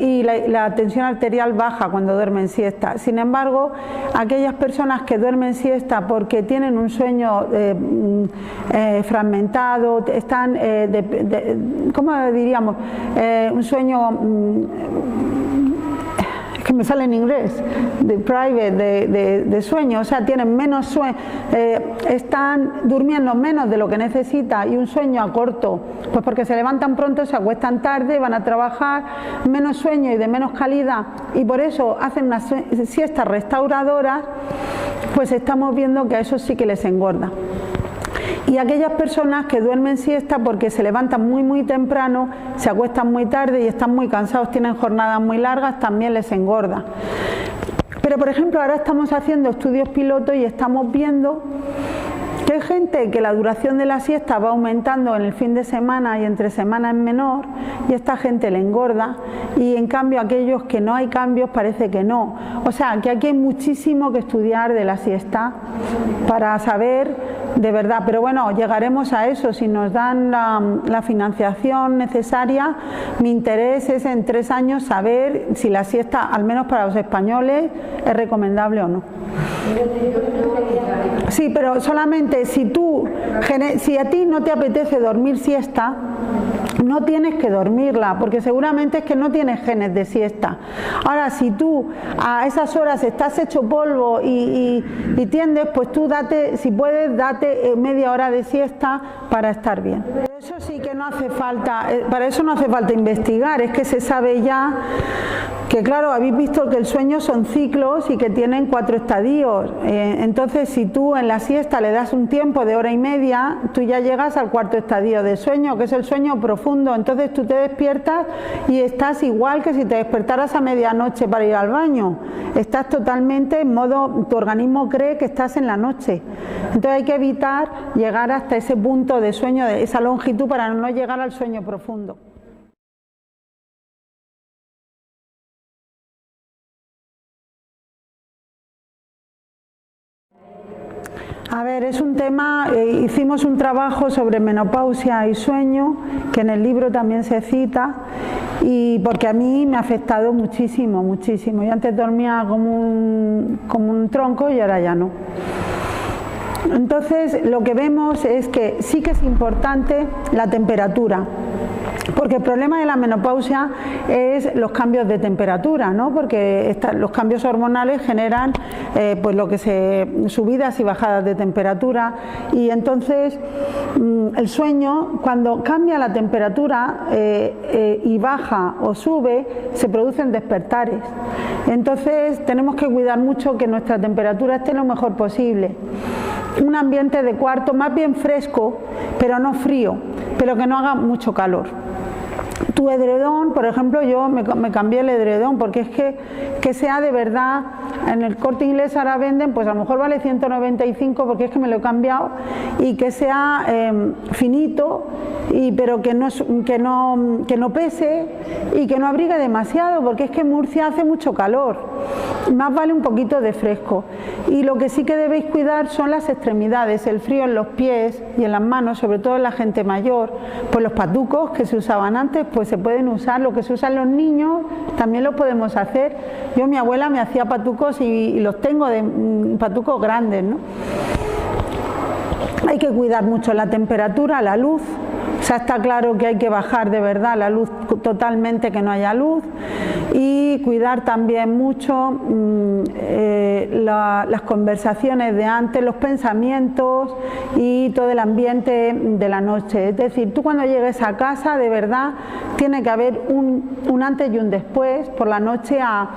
y la tensión arterial baja cuando duermen siesta. Sin embargo, aquellas personas que duermen siesta porque tienen un sueño fragmentado, están, ¿cómo diríamos? Un sueño... que me sale en inglés, de sueño, o sea, tienen menos sueño, están durmiendo menos de lo que necesita y un sueño a corto, pues porque se levantan pronto, se acuestan tarde, van a trabajar, menos sueño y de menos calidad, y por eso hacen unas siestas restauradoras, pues estamos viendo que a eso sí que les engorda. Y aquellas personas que duermen siesta porque se levantan muy temprano, se acuestan muy tarde y están muy cansados, tienen jornadas muy largas, también les engorda. Pero por ejemplo ahora estamos haciendo estudios pilotos y estamos viendo que hay gente que la duración de la siesta va aumentando en el fin de semana y entre semana es menor, y esta gente le engorda, y en cambio aquellos que no hay cambios parece que no. O sea que aquí hay muchísimo que estudiar de la siesta para saber de verdad, pero bueno, llegaremos a eso si nos dan la financiación necesaria. Mi interés es en 3 años saber si la siesta, al menos para los españoles, es recomendable o no. Sí, pero solamente si a ti no te apetece dormir siesta, no tienes que dormirla, porque seguramente es que no tienes genes de siesta. Ahora, si tú a esas horas estás hecho polvo y tiendes, pues tú date, si puedes, date media hora de siesta para estar bien. Pero eso sí que no hace falta, para eso no hace falta investigar, es que se sabe ya que, claro, habéis visto que el sueño son ciclos y que tienen 4 estadios. Entonces, si tú en la siesta le das un tiempo de hora y media, tú ya llegas al 4.º estadio de sueño, que es el sueño profundo. Entonces tú te despiertas y estás igual que si te despertaras a medianoche para ir al baño. Estás totalmente en modo, tu organismo cree que estás en la noche. Entonces hay que evitar llegar hasta ese punto de sueño, de esa longitud, para no llegar al sueño profundo. A ver, es un tema, hicimos un trabajo sobre menopausia y sueño, que en el libro también se cita, y porque a mí me ha afectado muchísimo. Yo antes dormía como un tronco y ahora ya no. Entonces, lo que vemos es que sí que es importante la temperatura. Porque el problema de la menopausia es los cambios de temperatura, ¿no? Porque los cambios hormonales generan pues subidas y bajadas de temperatura, y entonces el sueño, cuando cambia la temperatura y baja o sube, se producen despertares. Entonces tenemos que cuidar mucho que nuestra temperatura esté lo mejor posible. Un ambiente de cuarto más bien fresco, pero no frío, pero que no haga mucho calor. Tu edredón, por ejemplo, yo me cambié el edredón porque es que sea de verdad, en el Corte Inglés ahora venden, pues a lo mejor vale 195 porque es que me lo he cambiado, y que sea finito, pero que no pese y que no abrigue demasiado, porque es que en Murcia hace mucho calor, más vale un poquito de fresco. Y lo que sí que debéis cuidar son las extremidades, el frío en los pies y en las manos, sobre todo en la gente mayor. Pues los patucos que se usaban antes, pues se pueden usar, lo que se usan los niños también lo podemos hacer. Yo, mi abuela me hacía patucos y los tengo de patucos grandes, ¿no? Hay que cuidar mucho la temperatura, la luz. O sea, está claro que hay que bajar de verdad la luz totalmente, que no haya luz. y cuidar también mucho las conversaciones de antes, los pensamientos y todo el ambiente de la noche. Es decir, tú cuando llegues a casa, de verdad, tiene que haber un antes y un después por la noche a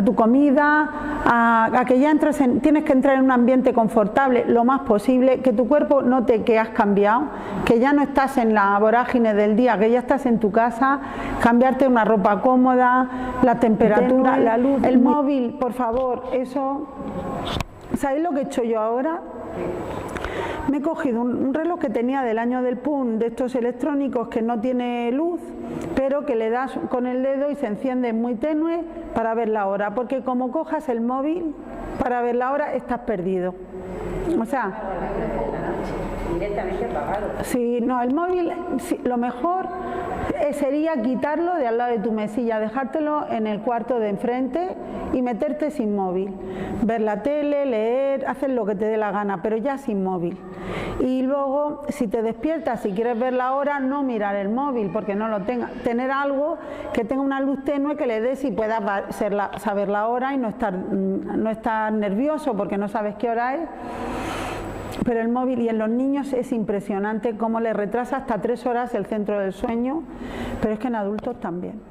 tu comida, a que ya tienes que entrar en un ambiente confortable lo más posible, que tu cuerpo note que has cambiado, que ya no estás en la vorágine del día, que ya estás en tu casa, cambiarte una ropa cómoda, la temperatura, la luz, el móvil, por favor, eso. ¿Sabéis lo que he hecho yo ahora? Me he cogido un reloj que tenía del año del PUN, de estos electrónicos que no tiene luz, pero que le das con el dedo y se enciende muy tenue para ver la hora, porque como cojas el móvil para ver la hora estás perdido. O sea, directamente apagado. Sí, no, el móvil, lo mejor sería quitarlo de al lado de tu mesilla, dejártelo en el cuarto de enfrente y meterte sin móvil. Ver la tele, leer, hacer lo que te dé la gana, pero ya sin móvil. Y luego, si te despiertas, si quieres ver la hora, no mirar el móvil, porque no lo tenga. Tener algo que tenga una luz tenue que le des y puedas saber la hora y no estar nervioso porque no sabes qué hora es. Pero el móvil, y en los niños es impresionante cómo les retrasa hasta 3 horas el centro del sueño, pero es que en adultos también.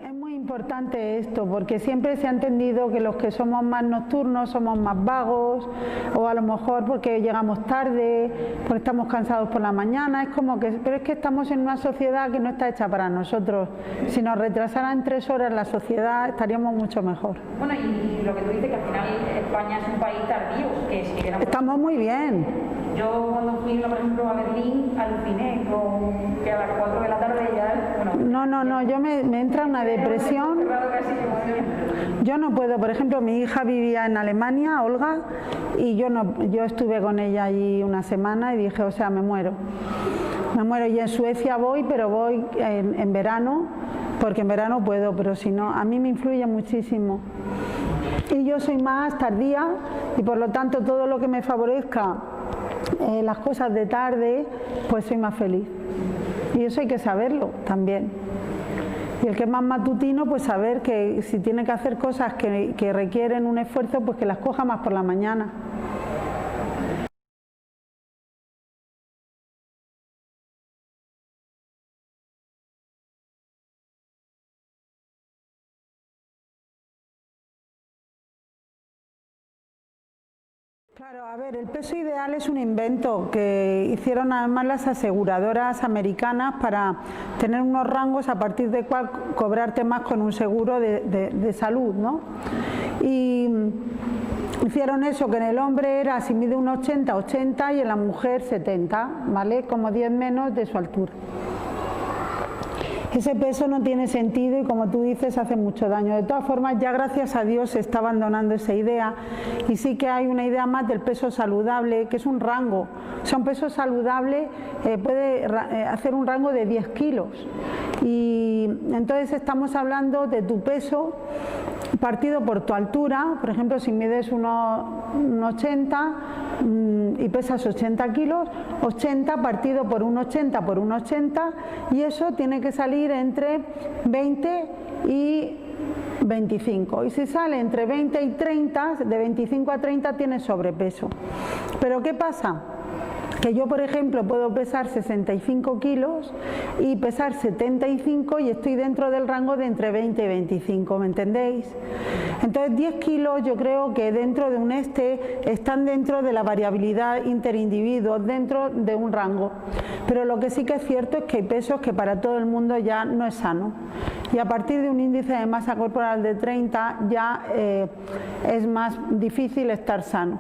Es muy importante esto, porque siempre se ha entendido que los que somos más nocturnos somos más vagos, o a lo mejor porque llegamos tarde, porque estamos cansados por la mañana, es como que, pero es que estamos en una sociedad que no está hecha para nosotros. Si nos retrasaran 3 horas la sociedad, estaríamos mucho mejor. Bueno, y lo que tú dices, que al final España es un país tardío, que si queremos... Estamos muy bien. Yo cuando fui, por ejemplo, a Berlín, aluciné con que a las 4 de la tarde ya... Bueno, No, yo me entra una depresión. Yo no puedo, por ejemplo, mi hija vivía en Alemania, Olga, y yo estuve con ella allí una semana y dije, o sea, me muero. Y en Suecia voy, pero voy en verano, porque en verano puedo, pero si no, a mí me influye muchísimo. Y yo soy más tardía y por lo tanto todo lo que me favorezca las cosas de tarde, pues soy más feliz. Y eso hay que saberlo también. Y el que es más matutino, pues saber que si tiene que hacer cosas que requieren un esfuerzo, pues que las coja más por la mañana. Claro, a ver, el peso ideal es un invento que hicieron además las aseguradoras americanas para tener unos rangos a partir de cual cobrarte más con un seguro de salud, ¿no? Y hicieron eso, que en el hombre era, si mide un 80 y en la mujer 70, ¿vale? Como 10 menos de su altura. Ese peso no tiene sentido y, como tú dices, hace mucho daño. De todas formas, ya gracias a Dios se está abandonando esa idea y sí que hay una idea más del peso saludable, que es un rango. O sea, un peso saludable puede hacer un rango de 10 kilos. Y entonces estamos hablando de tu peso partido por tu altura. Por ejemplo, si mides un 80 y pesas 80 kilos, 80 partido por un 80 por un 80, y eso tiene que salir entre 20 y 25. Y si sale entre 20 y 30, de 25 a 30 tienes sobrepeso. Pero ¿qué pasa? Que yo, por ejemplo, puedo pesar 65 kilos y pesar 75 y estoy dentro del rango de entre 20 y 25, ¿me entendéis? Entonces 10 kilos yo creo que dentro de un están dentro de la variabilidad interindividuos, dentro de un rango. Pero lo que sí que es cierto es que hay pesos que para todo el mundo ya no es sano. Y a partir de un índice de masa corporal de 30 ya es más difícil estar sano.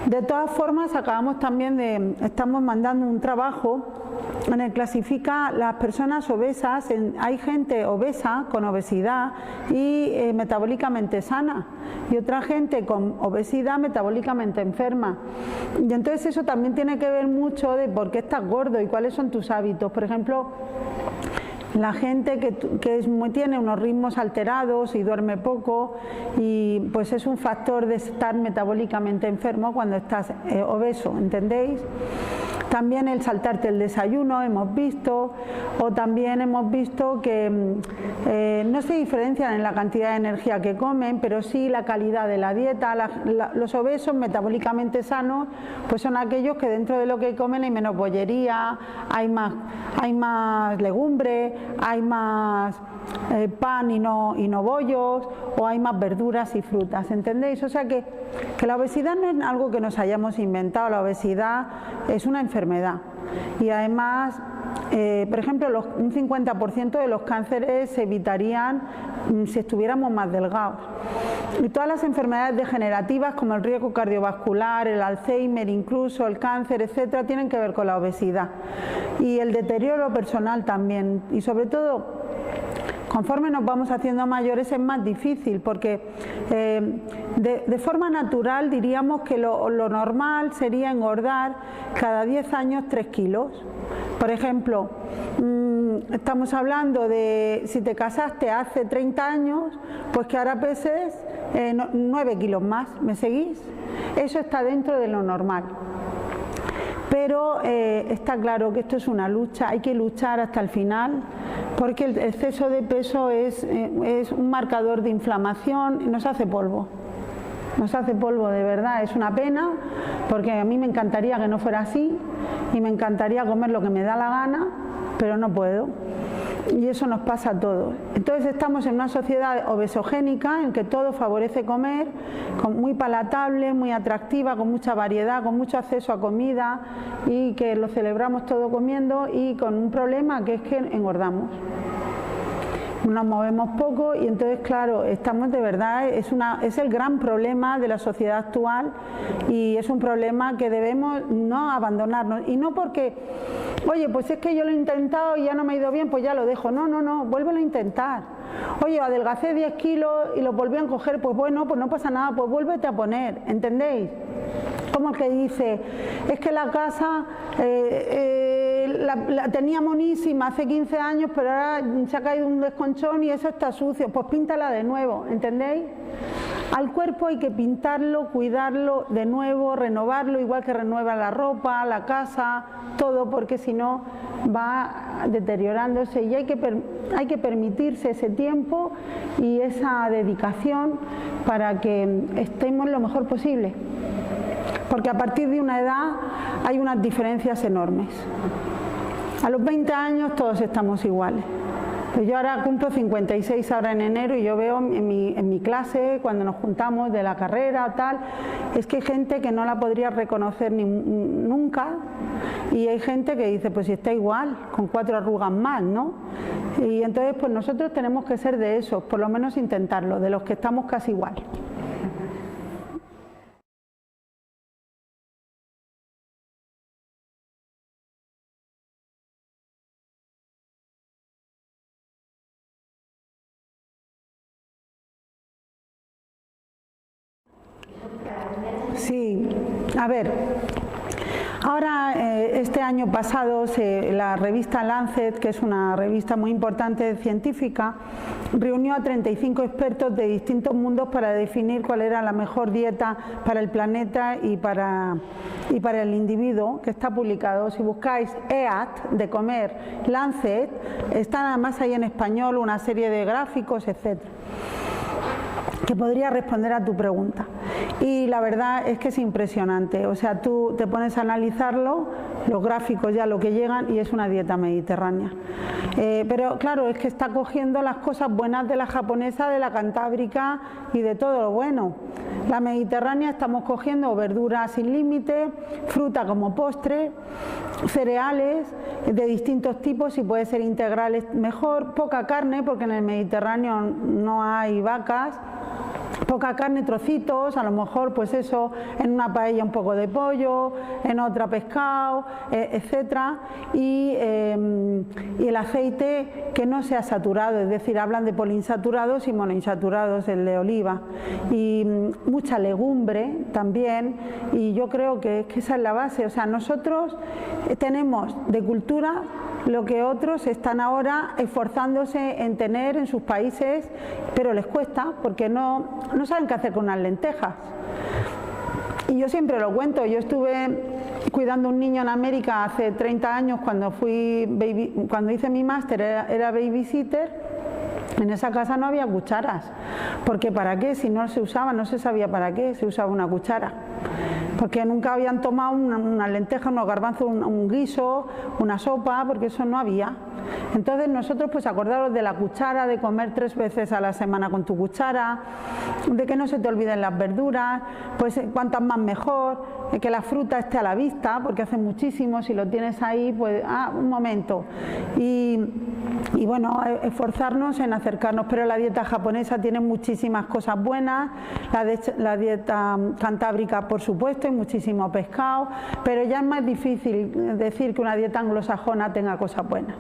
De todas formas, estamos mandando un trabajo en el que clasifica las personas obesas, hay gente obesa con obesidad y metabólicamente sana, y otra gente con obesidad metabólicamente enferma. Y entonces eso también tiene que ver mucho de por qué estás gordo y cuáles son tus hábitos. Por ejemplo, La gente que tiene unos ritmos alterados y duerme poco, y pues es un factor de estar metabólicamente enfermo cuando estás obeso, ¿entendéis? También el saltarte el desayuno hemos visto, o también hemos visto que no se diferencian en la cantidad de energía que comen, pero sí la calidad de la dieta. Los obesos metabólicamente sanos pues son aquellos que dentro de lo que comen hay menos bollería, hay más legumbre, hay más pan y no bollos, o hay más verduras y frutas, ¿entendéis? O sea que la obesidad no es algo que nos hayamos inventado, la obesidad es una enfermedad, y además por ejemplo un 50% de los cánceres se evitarían si estuviéramos más delgados, y todas las enfermedades degenerativas como el riesgo cardiovascular, el Alzheimer, incluso el cáncer, etcétera, tienen que ver con la obesidad, y el deterioro personal también, y sobre todo conforme nos vamos haciendo mayores es más difícil, porque de forma natural diríamos que lo normal sería engordar cada 10 años 3 kilos. Por ejemplo, estamos hablando de si te casaste hace 30 años, pues que ahora peses 9 kilos más, ¿me seguís? Eso está dentro de lo normal. Pero está claro que esto es una lucha, hay que luchar hasta el final, porque el exceso de peso es un marcador de inflamación y nos hace polvo. Nos hace polvo, de verdad, es una pena, porque a mí me encantaría que no fuera así y me encantaría comer lo que me da la gana, pero no puedo. Y eso nos pasa a todos. Entonces estamos en una sociedad obesogénica en que todo favorece comer, muy palatable, muy atractiva, con mucha variedad, con mucho acceso a comida, y que lo celebramos todo comiendo, y con un problema que es que engordamos. Nos movemos poco, y entonces claro, estamos de verdad, es el gran problema de la sociedad actual, y es un problema que debemos no abandonarnos, y no porque, oye, pues es que yo lo he intentado y ya no me ha ido bien, pues ya lo dejo. No, vuélvelo a intentar. Oye, adelgacé 10 kilos y lo volví a encoger, pues bueno, pues no pasa nada, pues vuélvete a poner, ¿entendéis? Como el que dice, es que la casa la tenía monísima hace 15 años, pero ahora se ha caído un desconchón y eso está sucio, pues píntala de nuevo, ¿entendéis? Al cuerpo hay que pintarlo, cuidarlo de nuevo, renovarlo, igual que renueva la ropa, la casa, todo, porque si no va deteriorándose, y hay que permitirse ese tiempo y esa dedicación para que estemos lo mejor posible. Porque a partir de una edad hay unas diferencias enormes. A los 20 años todos estamos iguales. Pues yo ahora cumplo 56 ahora en enero, y yo veo en mi clase, cuando nos juntamos de la carrera tal, es que hay gente que no la podría reconocer nunca, y hay gente que dice, pues si está igual, con 4 arrugas más, ¿no? Y entonces pues nosotros tenemos que ser de esos, por lo menos intentarlo, de los que estamos casi igual. Sí, a ver, ahora este año pasado la revista Lancet, que es una revista muy importante científica, reunió a 35 expertos de distintos mundos para definir cuál era la mejor dieta para el planeta y para el individuo, que está publicado. Si buscáis EAT, de comer, Lancet, está nada más ahí en español una serie de gráficos, etcétera, que podría responder a tu pregunta. Y la verdad es que es impresionante, o sea, tú te pones a analizarlo, los gráficos ya lo que llegan, y es una dieta mediterránea. Pero claro, es que está cogiendo las cosas buenas de la japonesa, de la cantábrica y de todo lo bueno. La mediterránea estamos cogiendo verduras sin límite, fruta como postre, cereales de distintos tipos, y puede ser integrales mejor, poca carne, porque en el Mediterráneo no hay vacas, poca carne, trocitos, a lo mejor pues eso, en una paella un poco de pollo, en otra pescado, etcétera, y el aceite que no sea saturado, es decir, hablan de poliinsaturados y monoinsaturados, el de oliva, y mucha legumbre también, y yo creo que esa es la base. O sea, nosotros tenemos de cultura lo que otros están ahora esforzándose en tener en sus países, pero les cuesta porque no saben qué hacer con unas lentejas. Y yo siempre lo cuento, yo estuve cuidando a un niño en América hace 30 años cuando hice mi máster, era babysitter. En esa casa no había cucharas, porque ¿para qué? Si no se usaba, no se sabía para qué se usaba una cuchara, porque nunca habían tomado una lenteja, unos garbanzos, un guiso, una sopa, porque eso no había. Entonces nosotros, pues acordaros de la cuchara, de comer 3 veces a la semana con tu cuchara, de que no se te olviden las verduras, pues cuantas más mejor, que la fruta esté a la vista, porque hace muchísimo, si lo tienes ahí, pues un momento. Y bueno, esforzarnos en acercarnos, pero la dieta japonesa tiene muchísimas cosas buenas, la dieta cantábrica por supuesto, y muchísimo pescado, pero ya es más difícil decir que una dieta anglosajona tenga cosas buenas.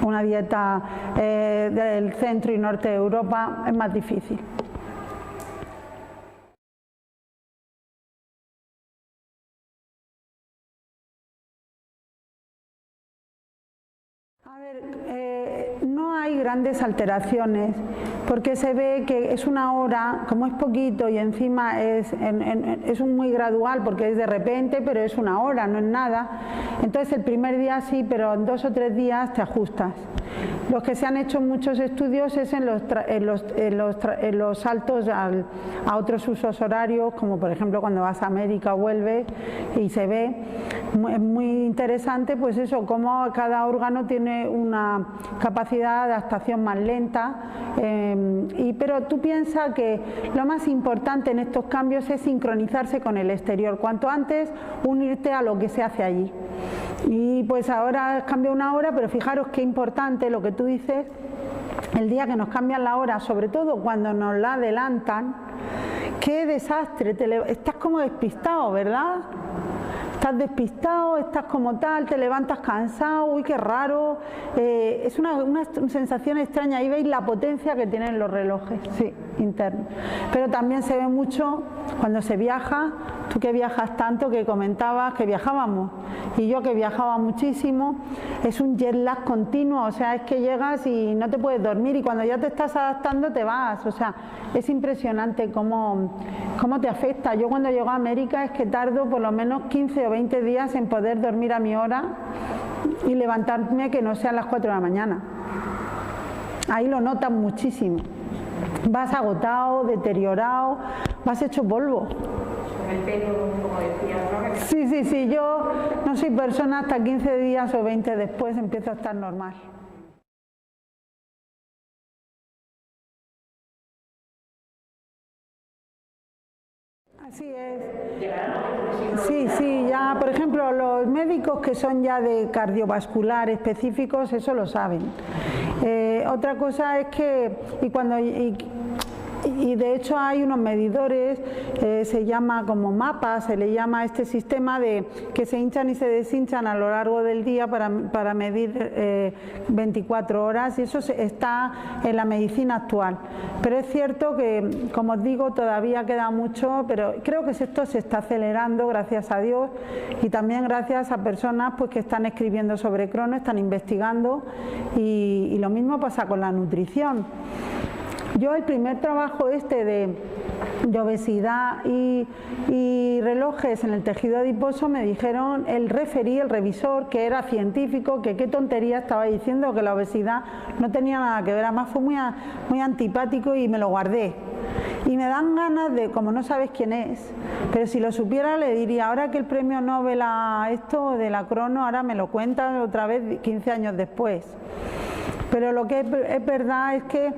Una dieta del centro y norte de Europa es más difícil. A ver, no hay grandes alteraciones porque se ve que es una hora, como es poquito y encima es muy gradual porque es de repente, pero es una hora, no es nada. Entonces el primer día sí, pero en 2 o 3 días te ajustas. Los que se han hecho muchos estudios es en los saltos a otros usos horarios, como por ejemplo cuando vas a América o vuelves y se ve, es muy interesante pues eso, cómo cada órgano tiene una capacidad de adaptación más lenta, pero tú piensas que lo más importante en estos cambios es sincronizarse con el exterior, cuanto antes unirte a lo que se hace allí. Y pues ahora cambia una hora, pero fijaros qué importante lo que tú dices, el día que nos cambian la hora, sobre todo cuando nos la adelantan, qué desastre, estás como despistado, ¿verdad? Estás despistado, estás como tal, te levantas cansado, uy, qué raro, es una sensación extraña. Ahí veis la potencia que tienen los relojes, sí, internos. Pero también se ve mucho cuando se viaja, tú que viajas tanto, que comentabas que viajábamos, y yo que viajaba muchísimo, es un jet lag continuo, o sea, es que llegas y no te puedes dormir y cuando ya te estás adaptando te vas, o sea, es impresionante cómo te afecta. Yo cuando llego a América es que tardo por lo menos 15 o 20 días en poder dormir a mi hora y levantarme que no sean las 4 de la mañana. Ahí lo notas muchísimo. Vas agotado, deteriorado, vas hecho polvo. El pelo, como decías, ¿no? Sí, yo no soy persona hasta 15 días o 20 después empiezo a estar normal. Así es. Sí, ya, por ejemplo, los médicos que son ya de cardiovascular específicos, eso lo saben. Otra cosa es que, y de hecho hay unos medidores, se llama como mapas, se le llama a este sistema de que se hinchan y se deshinchan a lo largo del día para medir 24 horas, y eso está en la medicina actual. Pero es cierto que, como os digo, todavía queda mucho, pero creo que esto se está acelerando, gracias a Dios, y también gracias a personas pues que están escribiendo sobre crono, están investigando, y lo mismo pasa con la nutrición. Yo el primer trabajo de obesidad y relojes en el tejido adiposo me dijeron el revisor, que era científico, que qué tontería estaba diciendo, que la obesidad no tenía nada que ver, además fue muy antipático y me lo guardé. Y me dan ganas de, como no sabes quién es, pero si lo supiera le diría, ahora que el premio Nobel a esto de la crono, ahora me lo cuentan otra vez 15 años después. Pero lo que es verdad es que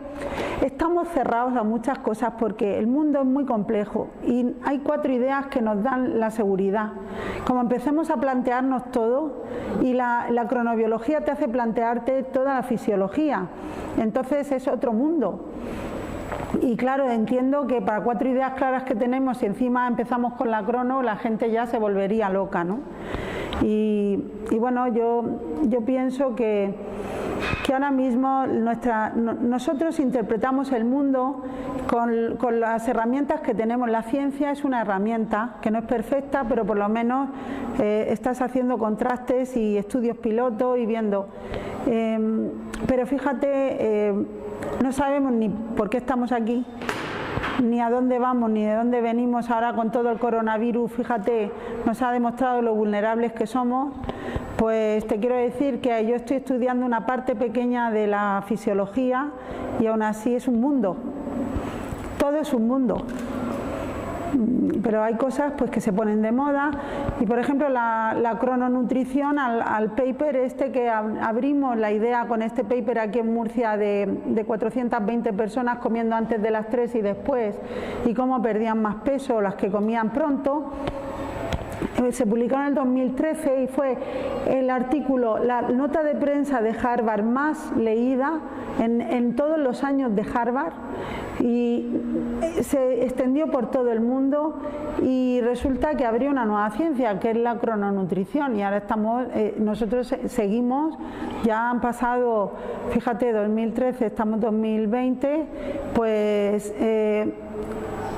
estamos cerrados a muchas cosas porque el mundo es muy complejo y hay 4 ideas que nos dan la seguridad. Como empecemos a plantearnos todo, y la cronobiología te hace plantearte toda la fisiología, entonces es otro mundo. Y claro, entiendo que para 4 ideas claras que tenemos y encima empezamos con la crono, la gente ya se volvería loca, ¿no? Y bueno, yo pienso que que ahora mismo nosotros interpretamos el mundo con las herramientas que tenemos. La ciencia es una herramienta que no es perfecta, pero por lo menos estás haciendo contrastes y estudios pilotos y viendo. Pero fíjate, no sabemos ni por qué estamos aquí, ni a dónde vamos, ni de dónde venimos ahora con todo el coronavirus. Fíjate, nos ha demostrado lo vulnerables que somos. Pues te quiero decir que yo estoy estudiando una parte pequeña de la fisiología y aún así es un mundo. Todo es un mundo. Pero hay cosas pues que se ponen de moda y por ejemplo la crononutrición al paper este que abrimos la idea con este paper aquí en Murcia de 420 personas comiendo antes de las 3 y después y cómo perdían más peso las que comían pronto. Se publicó en el 2013 y fue el artículo, la nota de prensa de Harvard más leída en todos los años de Harvard y se extendió por todo el mundo y resulta que abrió una nueva ciencia que es la crononutrición y ahora nosotros seguimos, ya han pasado, fíjate, 2013, estamos 2020, pues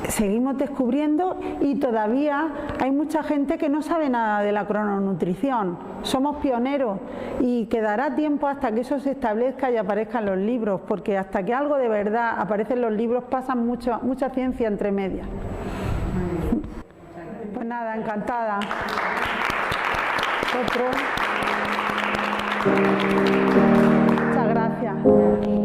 seguimos descubriendo y todavía hay mucha gente que no sabe nada de la crononutrición. Somos pioneros y quedará tiempo hasta que eso se establezca y aparezcan los libros, porque hasta que algo de verdad aparece en los libros pasan mucha ciencia entre medias. Pues nada, encantada. Otro. Muchas gracias.